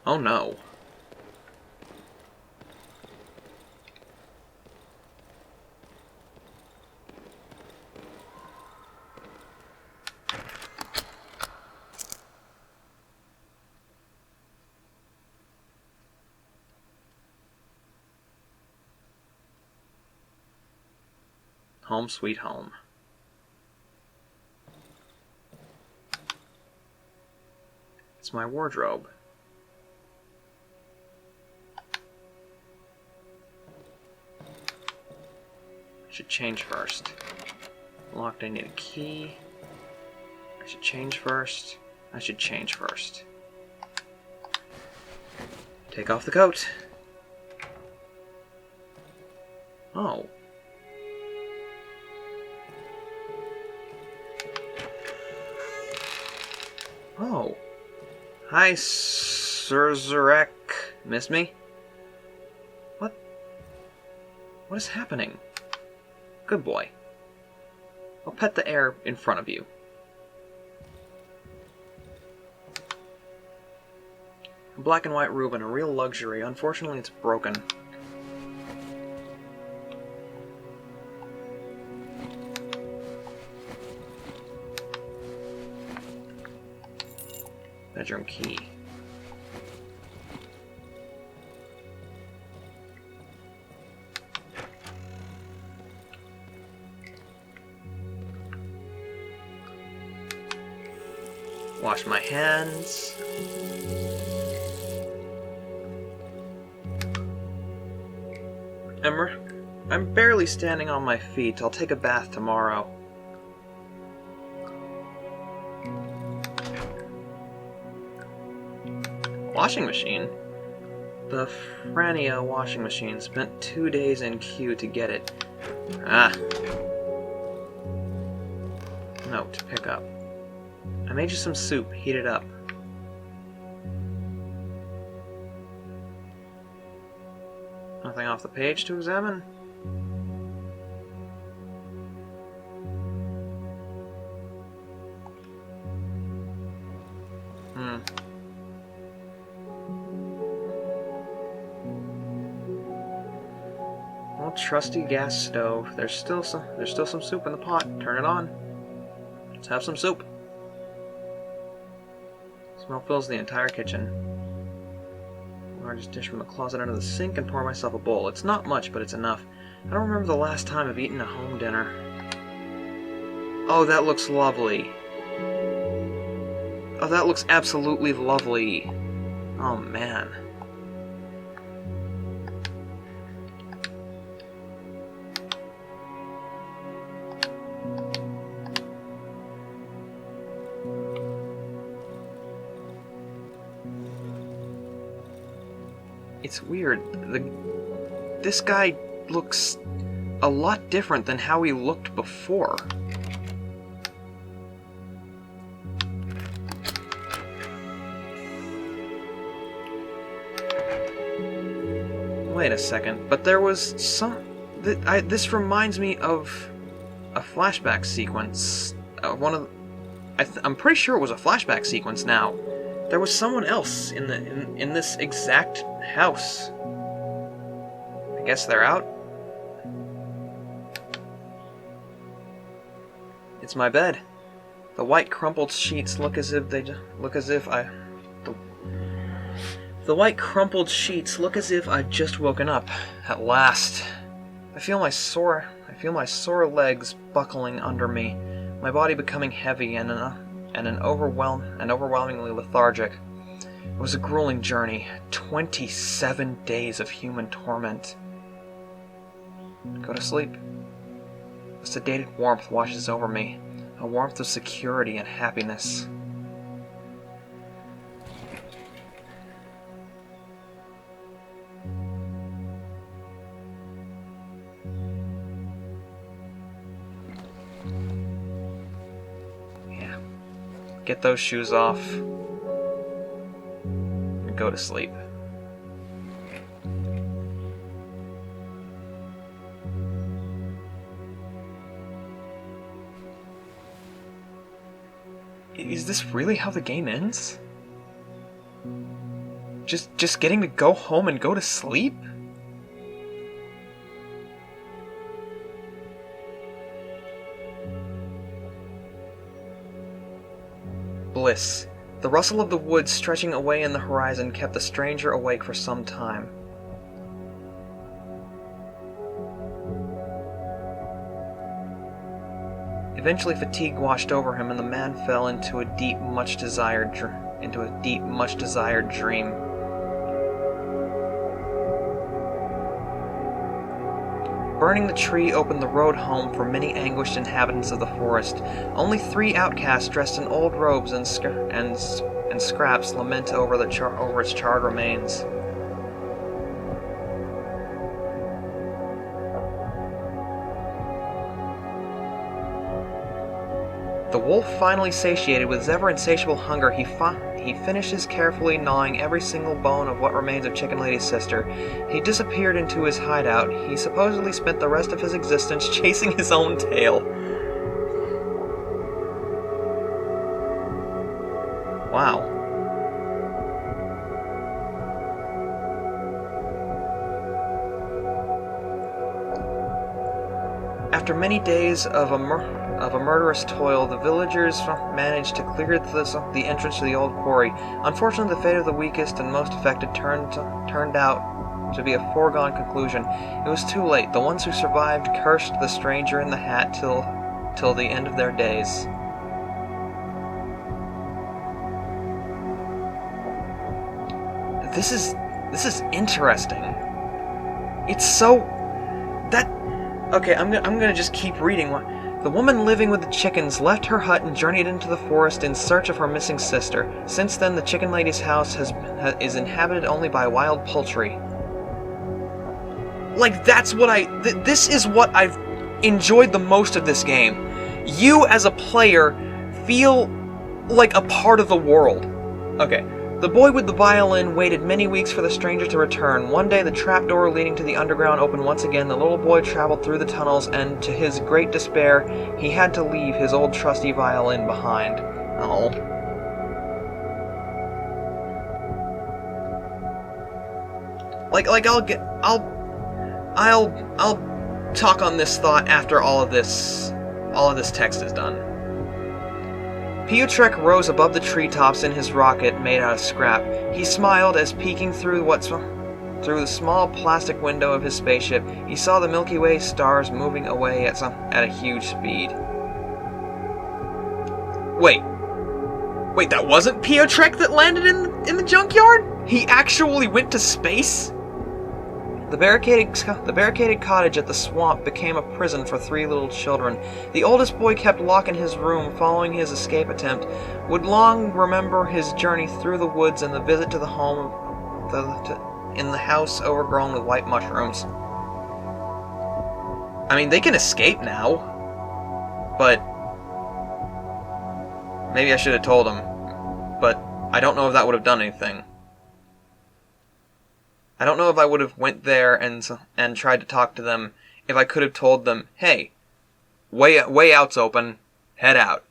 Oh no. Home sweet home. It's my wardrobe. I should change first. Locked, I need a key. I should change first. I should change first. Take off the coat. Oh. Oh. Hi, Surzarek. Miss me? What? What is happening? Good boy. I'll pet the air in front of you. A black and white Reuben, a real luxury. Unfortunately, it's broken. Bedroom key. Wash my hands. Emmer, I'm barely standing on my feet. I'll take a bath tomorrow. Washing machine? The Frania washing machine. Spent 2 days in queue to get it. Ah. Note to pick up. I made you some soup. Heat it up. Nothing off the page to examine? Old trusty gas stove. There's still some soup in the pot. Turn it on. Let's have some soup. Smell fills the entire kitchen. Largest dish from the closet under the sink and pour myself a bowl. It's not much, but it's enough. I don't remember the last time I've eaten a home dinner. Oh, that looks lovely. Oh, that looks absolutely lovely. Oh, man. It's weird. This guy looks a lot different than how he looked before. Wait a second, but there was some... This reminds me of a flashback sequence. I'm pretty sure it was a flashback sequence now. There was someone else in this exact house. I guess they're out. It's my bed. The white crumpled sheets look as if The white crumpled sheets look as if I've just woken up. At last. I feel my sore legs buckling under me, my body becoming heavy and overwhelmingly lethargic. It was a grueling journey. 27 days of human torment. Go to sleep. A sedated warmth washes over me, a warmth of security and happiness. Yeah. Get those shoes off and go to sleep. Is this really how the game ends? Just getting to go home and go to sleep? Bliss. The rustle of the woods stretching away in the horizon kept the stranger awake for some time. Eventually fatigue washed over him and the man fell into a deep, much desired dream. Burning the tree opened the road home for many anguished inhabitants of the forest. Only 3 outcasts dressed in old robes and scraps lament over its charred remains. The wolf finally satiated with his ever-insatiable hunger, he finishes carefully gnawing every single bone of what remains of Chicken Lady's sister. He disappeared into his hideout. He supposedly spent the rest of his existence chasing his own tail. Wow. After many days of a murderous toil, the villagers managed to clear the entrance to the old quarry. Unfortunately, the fate of the weakest and most affected turned out to be a foregone conclusion. It was too late. The ones who survived cursed the stranger in the hat till the end of their days. This is interesting. It's so that. Okay, I'm gonna just keep reading. The woman living with the chickens left her hut and journeyed into the forest in search of her missing sister. Since then, the Chicken Lady's house is inhabited only by wild poultry. Like, that's what this is what I've enjoyed the most of this game. You, as a player, feel like a part of the world. Okay. The boy with the violin waited many weeks for the stranger to return. One day, the trapdoor leading to the underground opened once again. The little boy traveled through the tunnels, and to his great despair, he had to leave his old trusty violin behind. Oh. I'll talk on this thought after all of this text is done. Piotrek rose above the treetops in his rocket made out of scrap. He smiled as, peeking through the small plastic window of his spaceship, he saw the Milky Way stars moving away at a huge speed. Wait, that wasn't Piotrek that landed in the junkyard? He actually went to space? The barricaded cottage at the swamp became a prison for 3 little children. The oldest boy kept locked in his room following his escape attempt, would long remember his journey through the woods and the visit to the home in the house overgrown with white mushrooms. I mean, they can escape now, but maybe I should have told him, but I don't know if that would have done anything. I don't know if I would have went there and tried to talk to them if I could have told them, hey, way out's open, head out.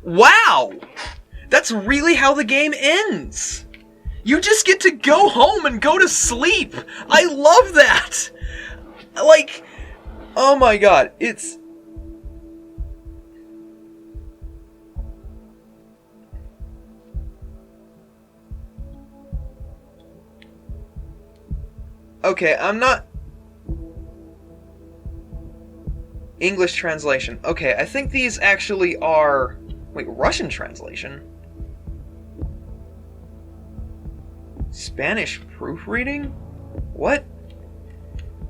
Wow! That's really how the game ends! You just get to go home and go to sleep! I love that! Like, oh my god, it's... Okay, I'm not... English translation. Okay, I think these actually are... Wait, Russian translation? Spanish proofreading? What?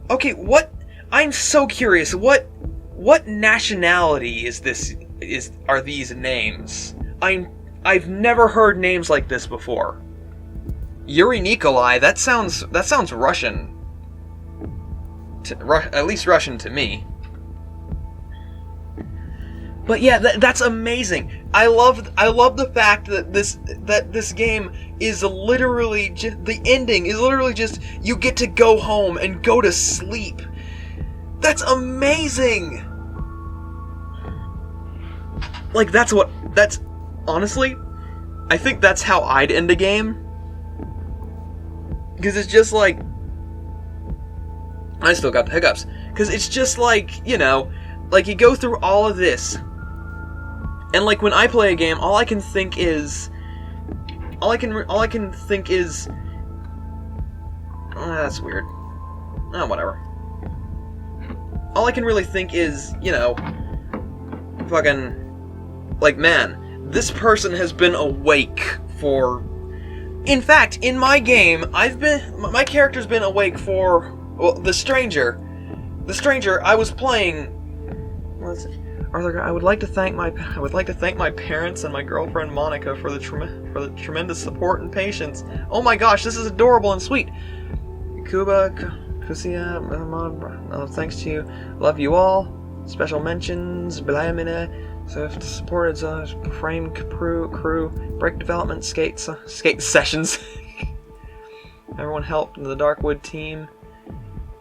Okay, what? I'm so curious. What nationality is this? Are these names? I've never heard names like this before. Yuri Nikolai. That sounds Russian. At least Russian to me. But yeah, that's amazing. I love the fact that this game is literally just, the ending is literally just you get to go home and go to sleep. That's amazing. Like that's honestly, I think that's how I'd end a game. Because it's just like, I still got the hiccups. Because it's just like, you know, like you go through all of this. And like when I play a game, all I can think is, oh, that's weird. Oh, whatever. All I can really think is, you know, fucking, like, man, this person has been awake for... In fact, in my game, my character's been awake for, well, the stranger, I was playing, what's it? Arthur, I would like to thank my parents and my girlfriend Monica for the tremendous support and patience. Oh my gosh, this is adorable and sweet. Kuba, Kusia, Mom, thanks to you. Love you all. Special mentions, Blamina, so supported frame crew, break development, skate sessions. Everyone helped the Darkwood team.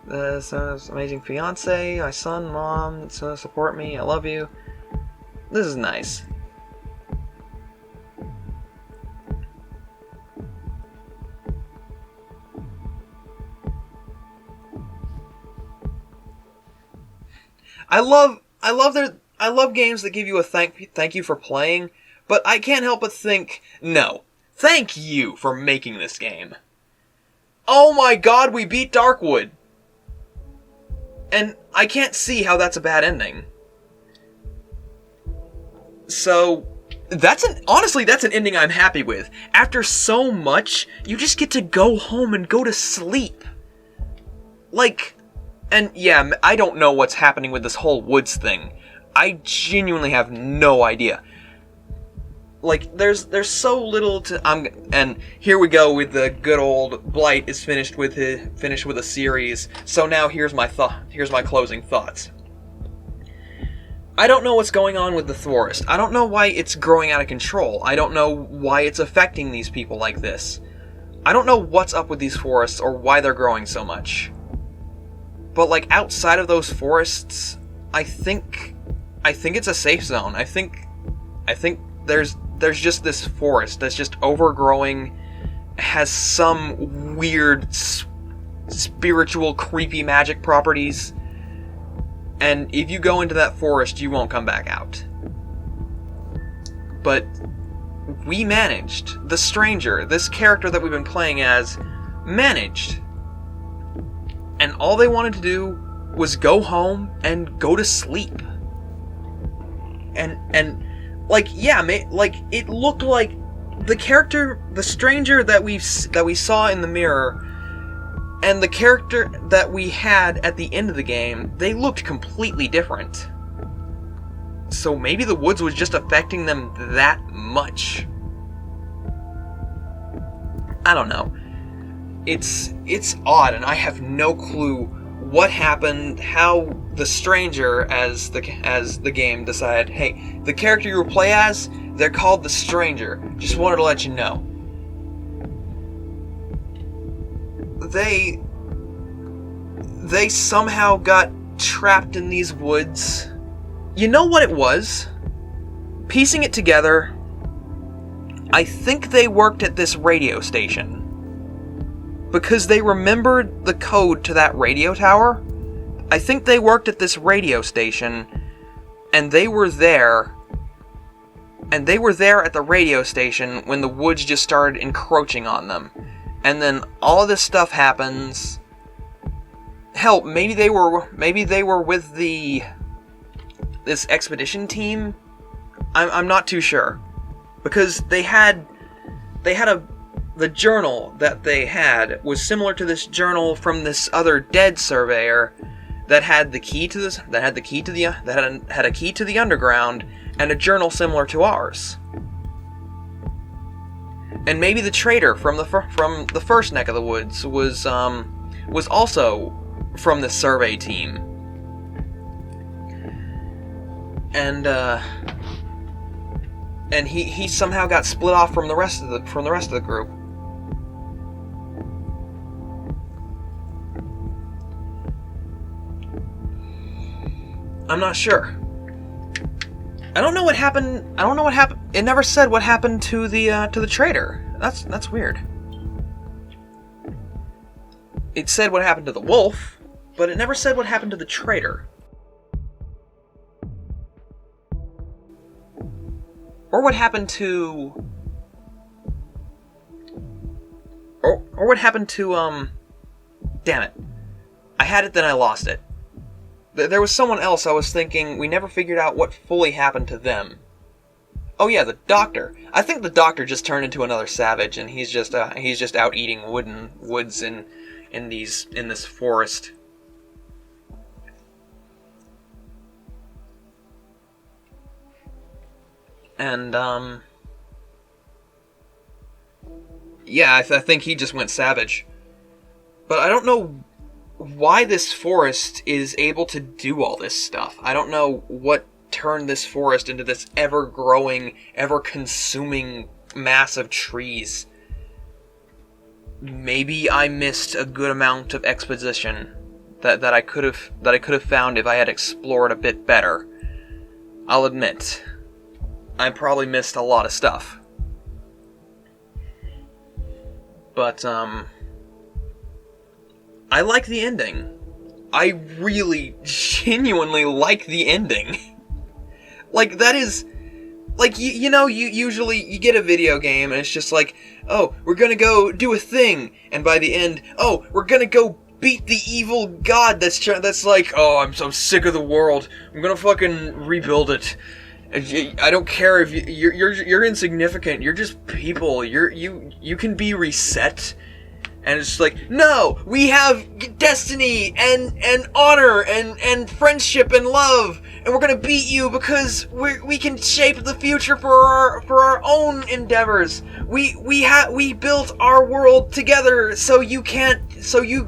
Amazing fiance, my son, mom, support me, I love you. This is nice. I love games that give you a thank you for playing, but I can't help but think, no, thank you for making this game. Oh my god, we beat Darkwood! And I can't see how that's a bad ending. So, honestly, that's an ending I'm happy with. After so much, you just get to go home and go to sleep. Like, and yeah, I don't know what's happening with this whole woods thing. I genuinely have no idea. Like, there's so little to... and here we go with the good old Blight is finished with a series. So now here's my closing thoughts. I don't know what's going on with the forest. I don't know why it's growing out of control. I don't know why it's affecting these people like this. I don't know what's up with these forests or why they're growing so much. But like outside of those forests, I think it's a safe zone. I think there's just this forest that's just overgrowing, has some weird spiritual creepy magic properties, and if you go into that forest you won't come back out. But we managed. The stranger, this character that we've been playing as, managed. And all they wanted to do was go home and go to sleep. And like, yeah, like, it looked like the character, the stranger that we saw in the mirror, and the character that we had at the end of the game, they looked completely different. So maybe the woods was just affecting them that much. I don't know. It's odd, and I have no clue what happened, how the stranger, as the game decided, hey, the character you will play as, they're called the Stranger. Just wanted to let you know. They somehow got trapped in these woods. You know what it was? piecing it together, I think they worked at this radio station. Because they remembered the code to that radio tower. I think they worked at this radio station, and they were there. And they were there at the radio station when the woods just started encroaching on them. And then all of this stuff happens. Hell, maybe they were with this expedition team. I'm not too sure, because the journal that they had was similar to this journal from this other dead surveyor that had a key to the underground, and a journal similar to ours. And maybe the trader from the first neck of the woods was also from the survey team. And he somehow got split off from the rest of the group. I'm not sure. I don't know what happened. It never said what happened to the trader. That's weird. It said what happened to the wolf, but it never said what happened to the trader. Or what happened to... Or what happened to, Damn it. I had it, then I lost it. There was someone else I was thinking we never figured out what fully happened to them. Oh yeah, the doctor. I think the doctor just turned into another savage, and he's just out eating woods in this forest. And yeah, I think he just went savage. But I don't know why this forest is able to do all this stuff. I don't know what turned this forest into this ever-growing, ever-consuming mass of trees. Maybe I missed a good amount of exposition that I could have found if I had explored a bit better. I'll admit, I probably missed a lot of stuff. But I like the ending. I really, genuinely like the ending. Like, that is... Like, you know, you usually get a video game and it's just like, oh, we're gonna go do a thing. And by the end, oh, we're gonna go beat the evil god that's like, oh, I'm so sick of the world. I'm gonna fucking rebuild it. I don't care if you're insignificant. You're just people. You can be reset. And it's like, no, we have destiny and honor and friendship and love, and we're gonna beat you because we can shape the future for our own endeavors. We built our world together, so you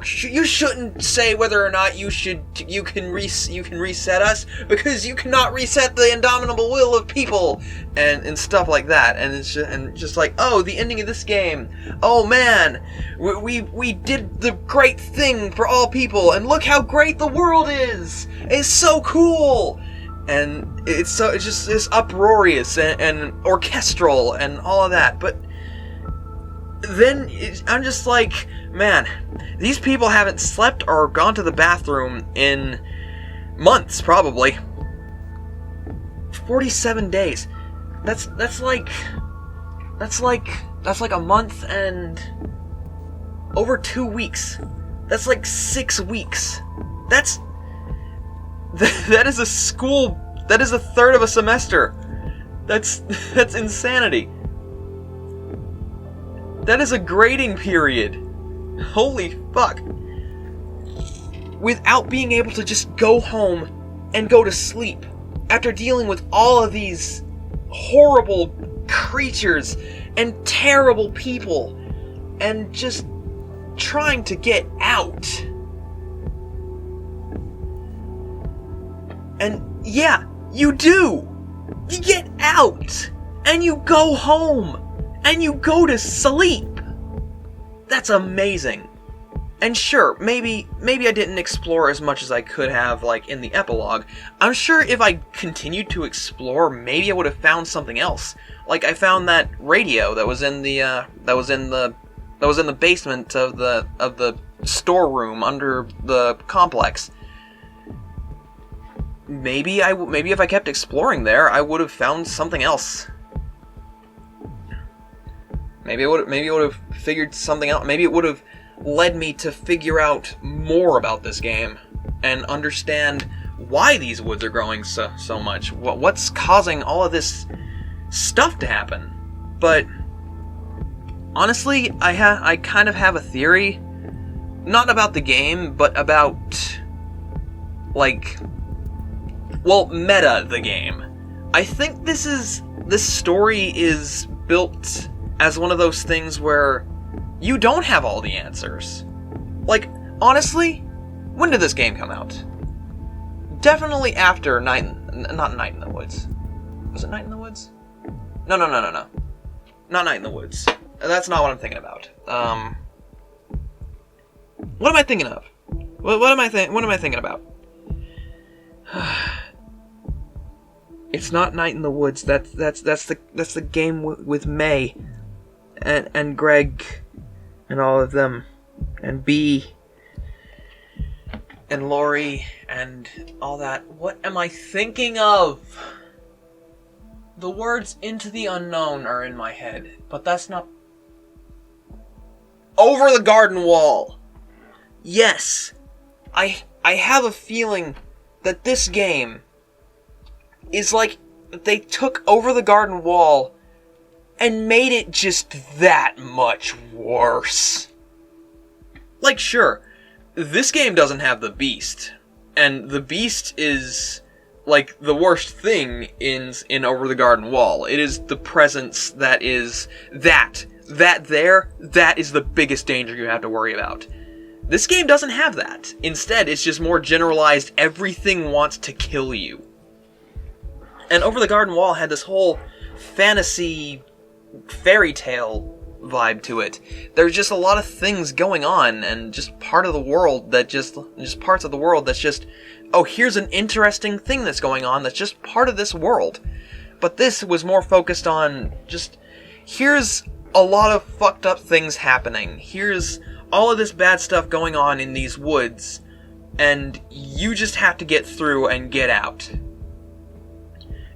shouldn't say whether or not you can reset us, because you cannot reset the indomitable will of people and stuff like that. And it's just like, oh, the ending of this game. Oh man, we did the great thing for all people, and look how great the world is. It's so cool. And it's just this uproarious and orchestral and all of that. But then I'm just like, man, these people haven't slept or gone to the bathroom in months, probably. 47 days. That's like a month and over 2 weeks. That's like 6 weeks. That is a school. That is a third of a semester. That's insanity. That is a grading period. Holy fuck. Without being able to just go home and go to sleep after dealing with all of these horrible creatures and terrible people and just trying to get out. And yeah, you do. You get out and you go home and you go to sleep. That's amazing. And sure, maybe I didn't explore as much as I could have, like, in the epilogue. I'm sure if I continued to explore, maybe I would have found something else. Like, I found that radio that was in the basement of the storeroom under the complex. Maybe if I kept exploring there, I would have found something else. Maybe I would have figured something out. Maybe it would have led me to figure out more about this game and understand why these woods are growing so much. What's causing all of this stuff to happen? But honestly, I kind of have a theory, not about the game, but about, like, well, meta the game. I think this story is built as one of those things where you don't have all the answers. Like, honestly, when did this game come out? Definitely after not Night in the Woods. Was it Night in the Woods? No. Not Night in the Woods. That's not what I'm thinking about. What am I thinking of? What am I thinking about? It's not Night in the Woods. That's the game with May and Greg and all of them, and Bee and Lori and all that. What am I thinking of? The words Into the Unknown are in my head, but that's not... Over the Garden Wall! Yes! I have a feeling that this game is like they took Over the Garden Wall and made it just that much worse. Like, sure, this game doesn't have the Beast, and the Beast is, like, the worst thing in Over the Garden Wall. It is the presence that is that is the biggest danger you have to worry about. This game doesn't have that. Instead, it's just more generalized, everything wants to kill you. And Over the Garden Wall had this whole fantasy fairy tale vibe to it. There's just a lot of things going on, and just part of the world that just parts of the world that's just, oh, here's an interesting thing that's going on that's just part of this world. But this was more focused on just, here's a lot of fucked up things happening. Here's all of this bad stuff going on in these woods, and you just have to get through and get out.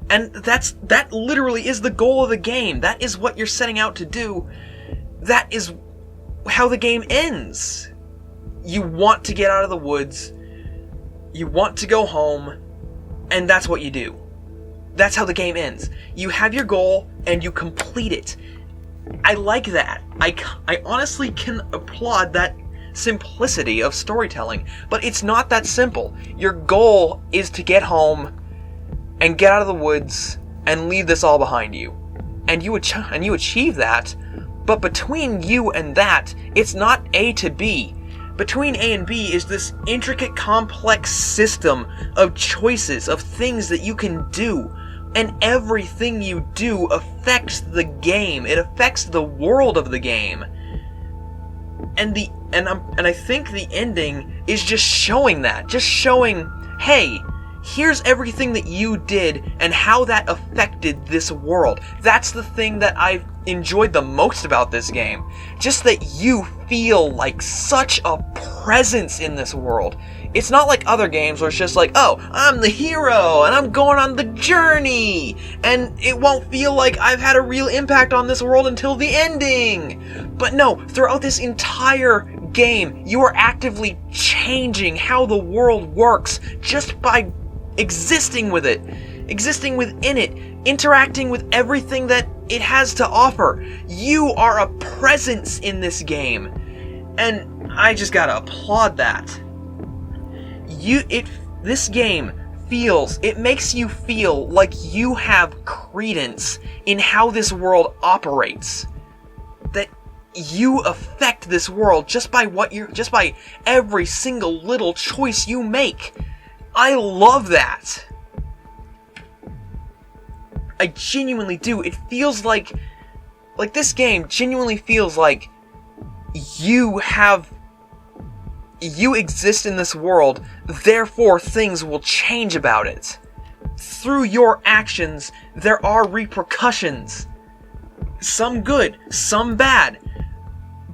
And that literally is the goal of the game. That is what you're setting out to do. That is how the game ends. You want to get out of the woods. You want to go home. And that's what you do. That's how the game ends. You have your goal and you complete it. I like that. I honestly can applaud that simplicity of storytelling. But it's not that simple. Your goal is to get home and get out of the woods, and leave this all behind you. And you achieve that, but between you and that, it's not A to B. Between A and B is this intricate, complex system of choices, of things that you can do, and everything you do affects the game. It affects the world of the game. And I think the ending is just showing that. Just showing, hey, here's everything that you did and how that affected this world. That's the thing that I've enjoyed the most about this game. Just that you feel like such a presence in this world. It's not like other games where it's just like, oh, I'm the hero and I'm going on the journey, and it won't feel like I've had a real impact on this world until the ending. But no, throughout this entire game, you are actively changing how the world works just by existing with it, existing within it, interacting with everything that it has to offer. You are a presence in this game, and I just gotta applaud that. This game it makes you feel like you have credence in how this world operates. That you affect this world just by every single little choice you make. I love that. I genuinely do. It feels like this game genuinely feels like you have you exist in this world, therefore things will change about it. Through your actions, there are repercussions. Some good, some bad.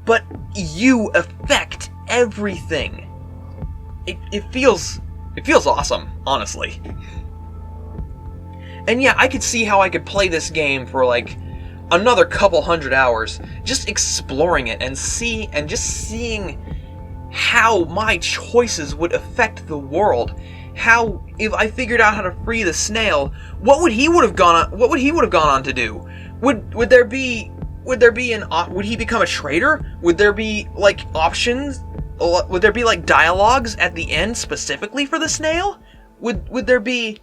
But you affect everything. It feels awesome, honestly. And yeah, I could see how I could play this game for like another couple hundred hours, just exploring it and just seeing how my choices would affect the world. How, if I figured out how to free the snail, what would he have gone on to do? Would he become a traitor? Would there be like options? Would there be like dialogues at the end specifically for the snail? Would there be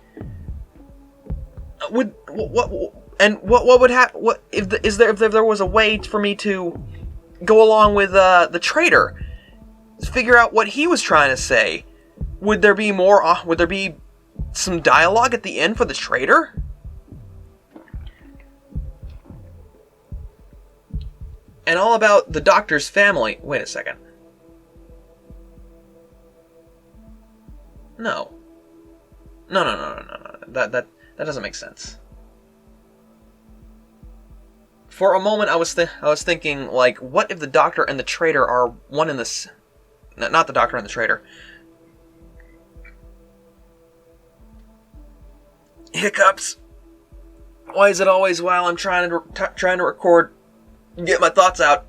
what would happen? What if there was a way for me to go along with the traitor, figure out what he was trying to say? Would there be more? Would there be some dialogue at the end for the traitor? And all about the doctor's family. Wait a second. No. No. That doesn't make sense. For a moment, I was thinking, like, what if the doctor and the traitor are one in this? Not the doctor and the traitor. Hiccups. Why is it always while I'm trying to record, get my thoughts out?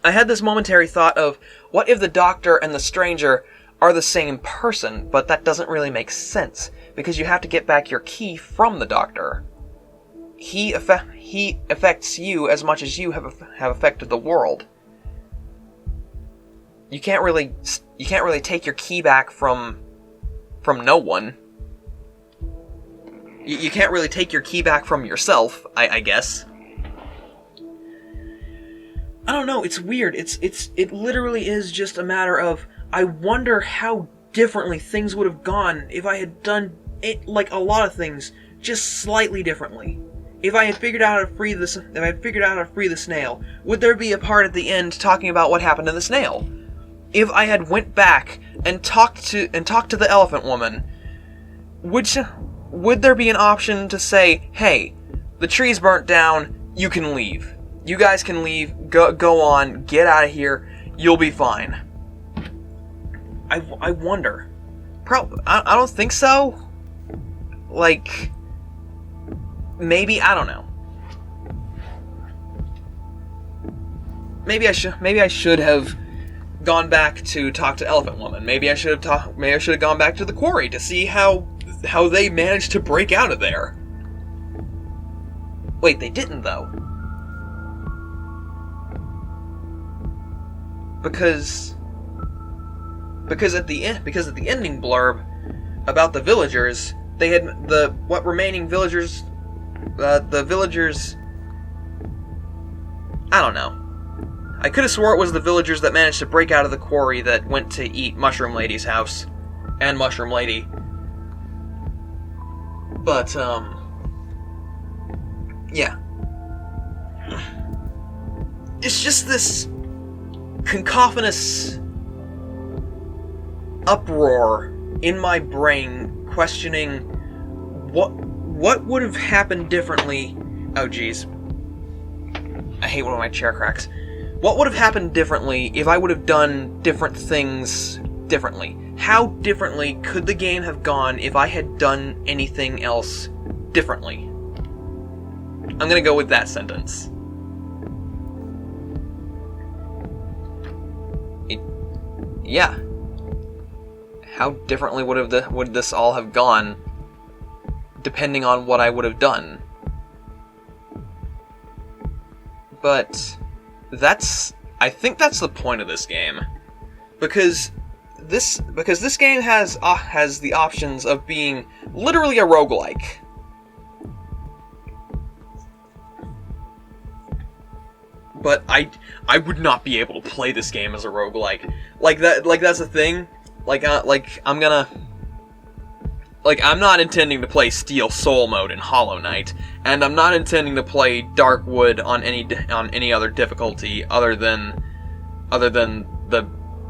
I had this momentary thought of, what if the doctor and the stranger are the same person, but that doesn't really make sense, because you have to get back your key from the doctor. He affects you as much as you have affected the world. You can't really take your key back from no one. You can't really take your key back from yourself, I guess. I don't know, it's weird. It literally is just a matter of, I wonder how differently things would have gone if I had done it, like a lot of things, just slightly differently. If I had figured out how to free the snail, would there be a part at the end talking about what happened to the snail? If I had went back and talked to the elephant woman, would there be an option to say, hey, the tree's burnt down, you can leave. You guys can leave, go on, get out of here, you'll be fine. I wonder. I don't think so. Like, maybe, I don't know. Maybe I should have gone back to talk to Elephant Woman. Maybe I should have gone back to the quarry to see how they managed to break out of there. Wait, they didn't though. Because at the ending blurb about the villagers, they had the villagers, I don't know. I could have swore it was the villagers that managed to break out of the quarry that went to eat Mushroom Lady's house and Mushroom Lady. But yeah. It's just this cacophonous uproar in my brain, questioning what would have happened differently. Oh geez, I hate when my chair cracks. What would have happened differently if I would have done different things differently? How differently could the game have gone if I had done anything else differently? I'm gonna go with that sentence. Yeah. How differently would this all have gone, depending on what I would have done? But I think that's the point of this game, because this game has the options of being literally a roguelike. But I would not be able to play this game as a roguelike. That's the thing. I'm not intending to play Steel Soul mode in Hollow Knight, and I'm not intending to play Darkwood on any other difficulty other than the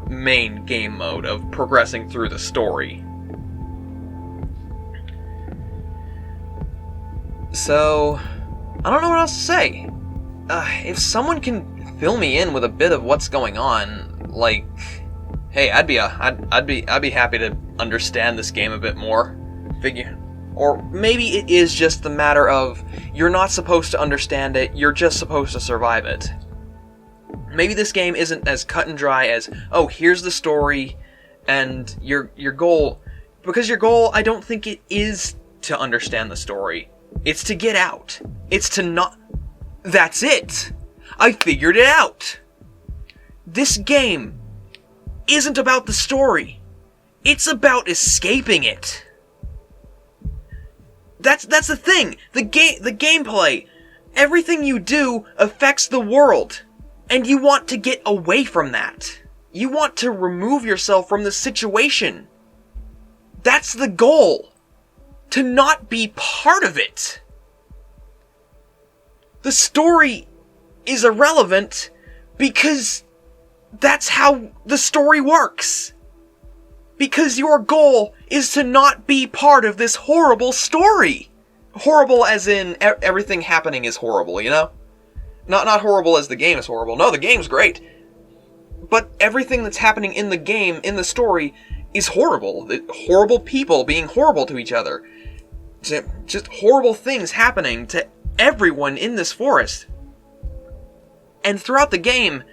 main game mode of progressing through the story. So, I don't know what else to say. If someone can fill me in with a bit of what's going on, like, hey, I'd be happy to understand this game a bit more. Or maybe it is just the matter of you're not supposed to understand it, you're just supposed to survive it. Maybe this game isn't as cut and dry as, oh, here's the story, and your goal... Because your goal, I don't think it is to understand the story. It's to get out. It's to not... That's it! I figured it out! This game isn't about the story. It's about escaping it. That's the thing. The gameplay. Everything you do affects the world. And you want to get away from that. You want to remove yourself from the situation. That's the goal. To not be part of it. The story is irrelevant because that's how the story works. Because your goal is to not be part of this horrible story. Horrible as in everything happening is horrible, you know? Not horrible as the game is horrible. No, the game's great. But everything that's happening in the game, in the story, is horrible. Horrible people being horrible to each other. Just horrible things happening to everyone in this forest. And throughout the game,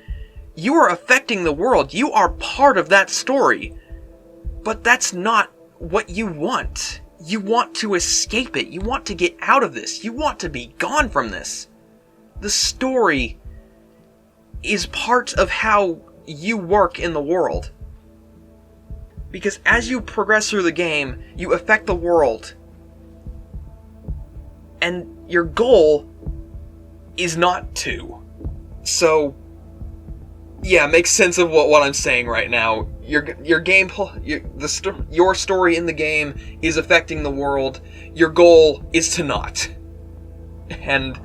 you are affecting the world. You are part of that story. But that's not what you want. You want to escape it. You want to get out of this. You want to be gone from this. The story is part of how you work in the world. Because as you progress through the game, you affect the world. And your goal is not to. So, yeah, make sense of what I'm saying right now. Your story in the game is affecting the world. Your goal is to not. And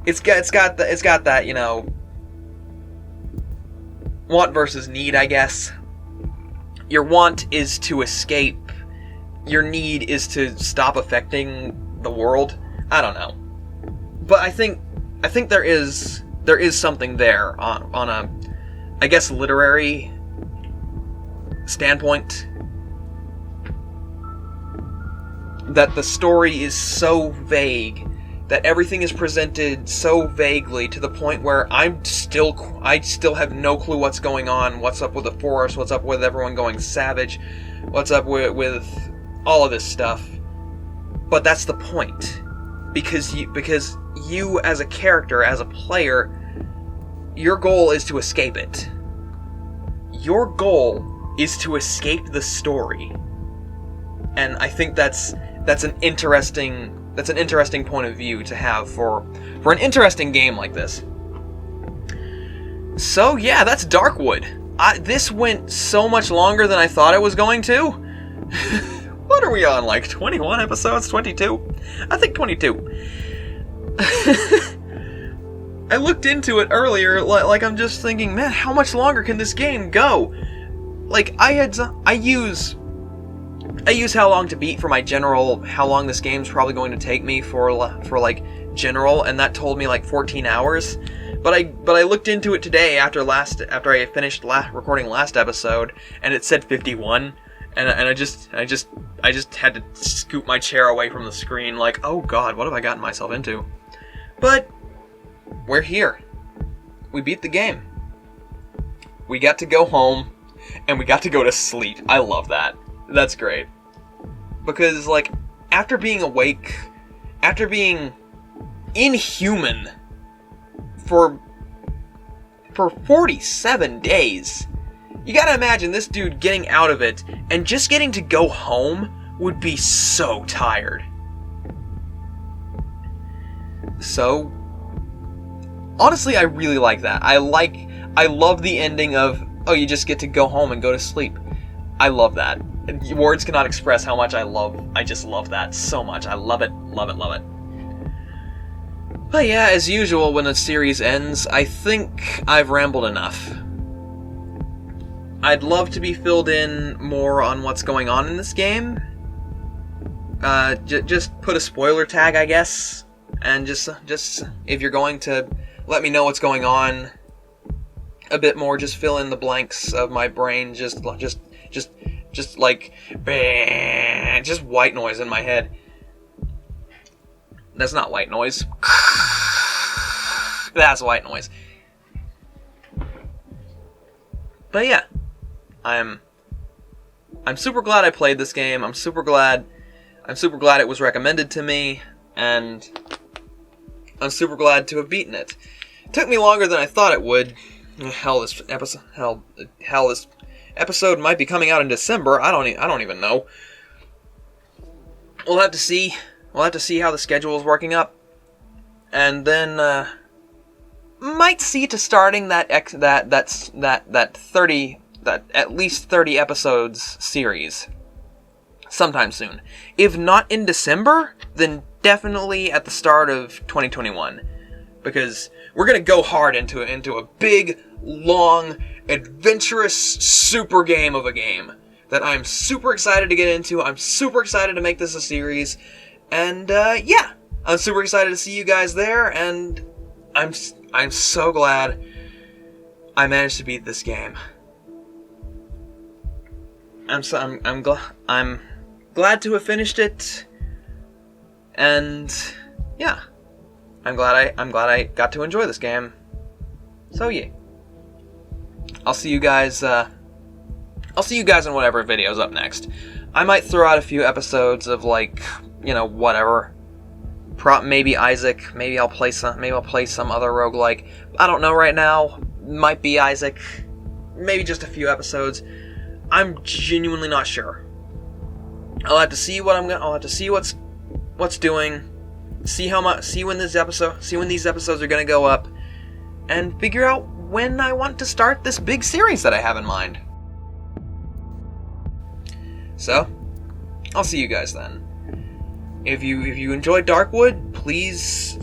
it's got that, you know, want versus need, I guess. Your want is to escape. Your need is to stop affecting the world. I don't know. But I think there is something there on a, I guess, literary standpoint. That the story is so vague, that everything is presented so vaguely to the point where I still have no clue what's going on, what's up with the forest, what's up with everyone going savage, what's up with all of this stuff. But that's the point. Because you as a character, as a player, your goal is to escape it. Your goal is to escape the story. And I think that's an interesting point of view to have for an interesting game like this. So yeah, that's Darkwood. This went so much longer than I thought it was going to. What are we on, like 21 episodes? 22? I think 22. I looked into it earlier, like I'm just thinking, man, how much longer can this game go? Like, I use how long to beat for my general, how long this game's probably going to take me for like general, and that told me like 14 hours. But I looked into it today after I finished recording last episode, and it said 51, and I just had to scoot my chair away from the screen, like, oh god, what have I gotten myself into? But we're here. We beat the game. We got to go home, and we got to go to sleep. I love that. That's great. Because, like, after being awake, after being inhuman for 47 days, you gotta imagine this dude getting out of it and just getting to go home would be so tired. So, honestly, I really like that. I love the ending of, oh, you just get to go home and go to sleep. I love that. Words cannot express how much I just love that so much. I love it, love it, love it. But yeah, as usual, when a series ends, I think I've rambled enough. I'd love to be filled in more on what's going on in this game. Just put a spoiler tag, I guess, and just if you're going to let me know what's going on a bit more, just fill in the blanks of my brain, just like just white noise in my head. That's not white noise. That's white noise. But yeah, I'm super glad I played this game. I'm super glad it was recommended to me, and I'm super glad to have beaten it. It took me longer than I thought it would. Hell, this episode might be coming out in December. I don't even know. We'll have to see. We'll have to see how the schedule is working up, and then might see to starting that at least 30 episodes series sometime soon. If not in December, then definitely at the start of 2021, because we're gonna go hard into a big, long, adventurous super game of a game that I'm super excited to get into. I'm super excited to make this a series, and yeah, I'm super excited to see you guys there, and I'm so glad I managed to beat this game. I'm glad to have finished it, and yeah, I'm glad I got to enjoy this game. So yeah, I'll see you guys in whatever video's up next. I might throw out a few episodes of, like, you know, whatever. Maybe Isaac. Maybe I'll play some other roguelike. I don't know right now. Might be Isaac. Maybe just a few episodes. I'm genuinely not sure. I'll have to see what's doing. See when these episodes are gonna go up, and figure out when I want to start this big series that I have in mind. So, I'll see you guys then. If you enjoyed Darkwood, please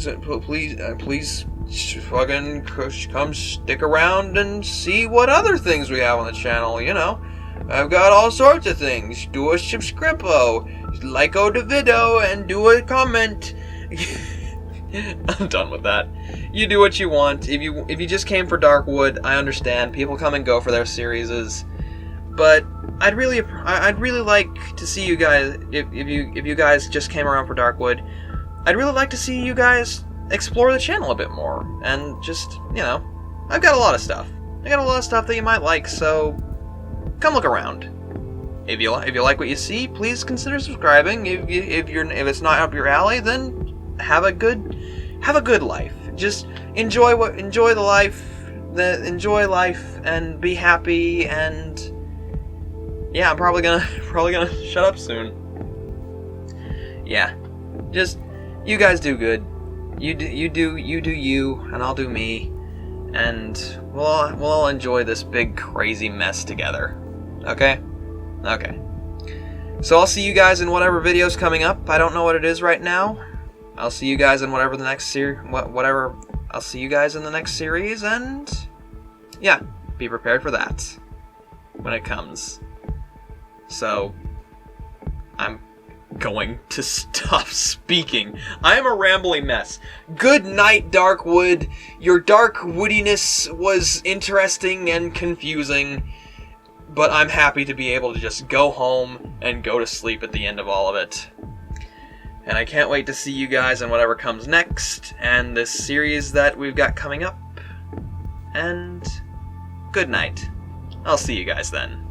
fucking come stick around and see what other things we have on the channel. You know, I've got all sorts of things. Do a subscribo, like-o the video, and do a comment. I'm done with that. You do what you want. If you just came for Darkwood, I understand. People come and go for their series, but I'd really like to see you guys. If you guys just came around for Darkwood, I'd really like to see you guys explore the channel a bit more, and just, you know, I've got a lot of stuff. I got a lot of stuff that you might like, so come look around. If you like what you see, please consider subscribing. If it's not up your alley, then have a good life. Just enjoy life, and be happy. And yeah, I'm probably gonna shut up soon. Yeah, just you guys do good. You do you, and I'll do me, and we'll all enjoy this big crazy mess together. Okay? Okay. So I'll see you guys in whatever video's coming up. I don't know what it is right now. I'll see you guys in whatever the next I'll see you guys in the next series, and yeah, be prepared for that when it comes. So I'm going to stop speaking. I am a rambling mess. Good night, Darkwood. Your dark woodiness was interesting and confusing, but I'm happy to be able to just go home and go to sleep at the end of all of it. And I can't wait to see you guys in whatever comes next, and this series that we've got coming up. And good night. I'll see you guys then.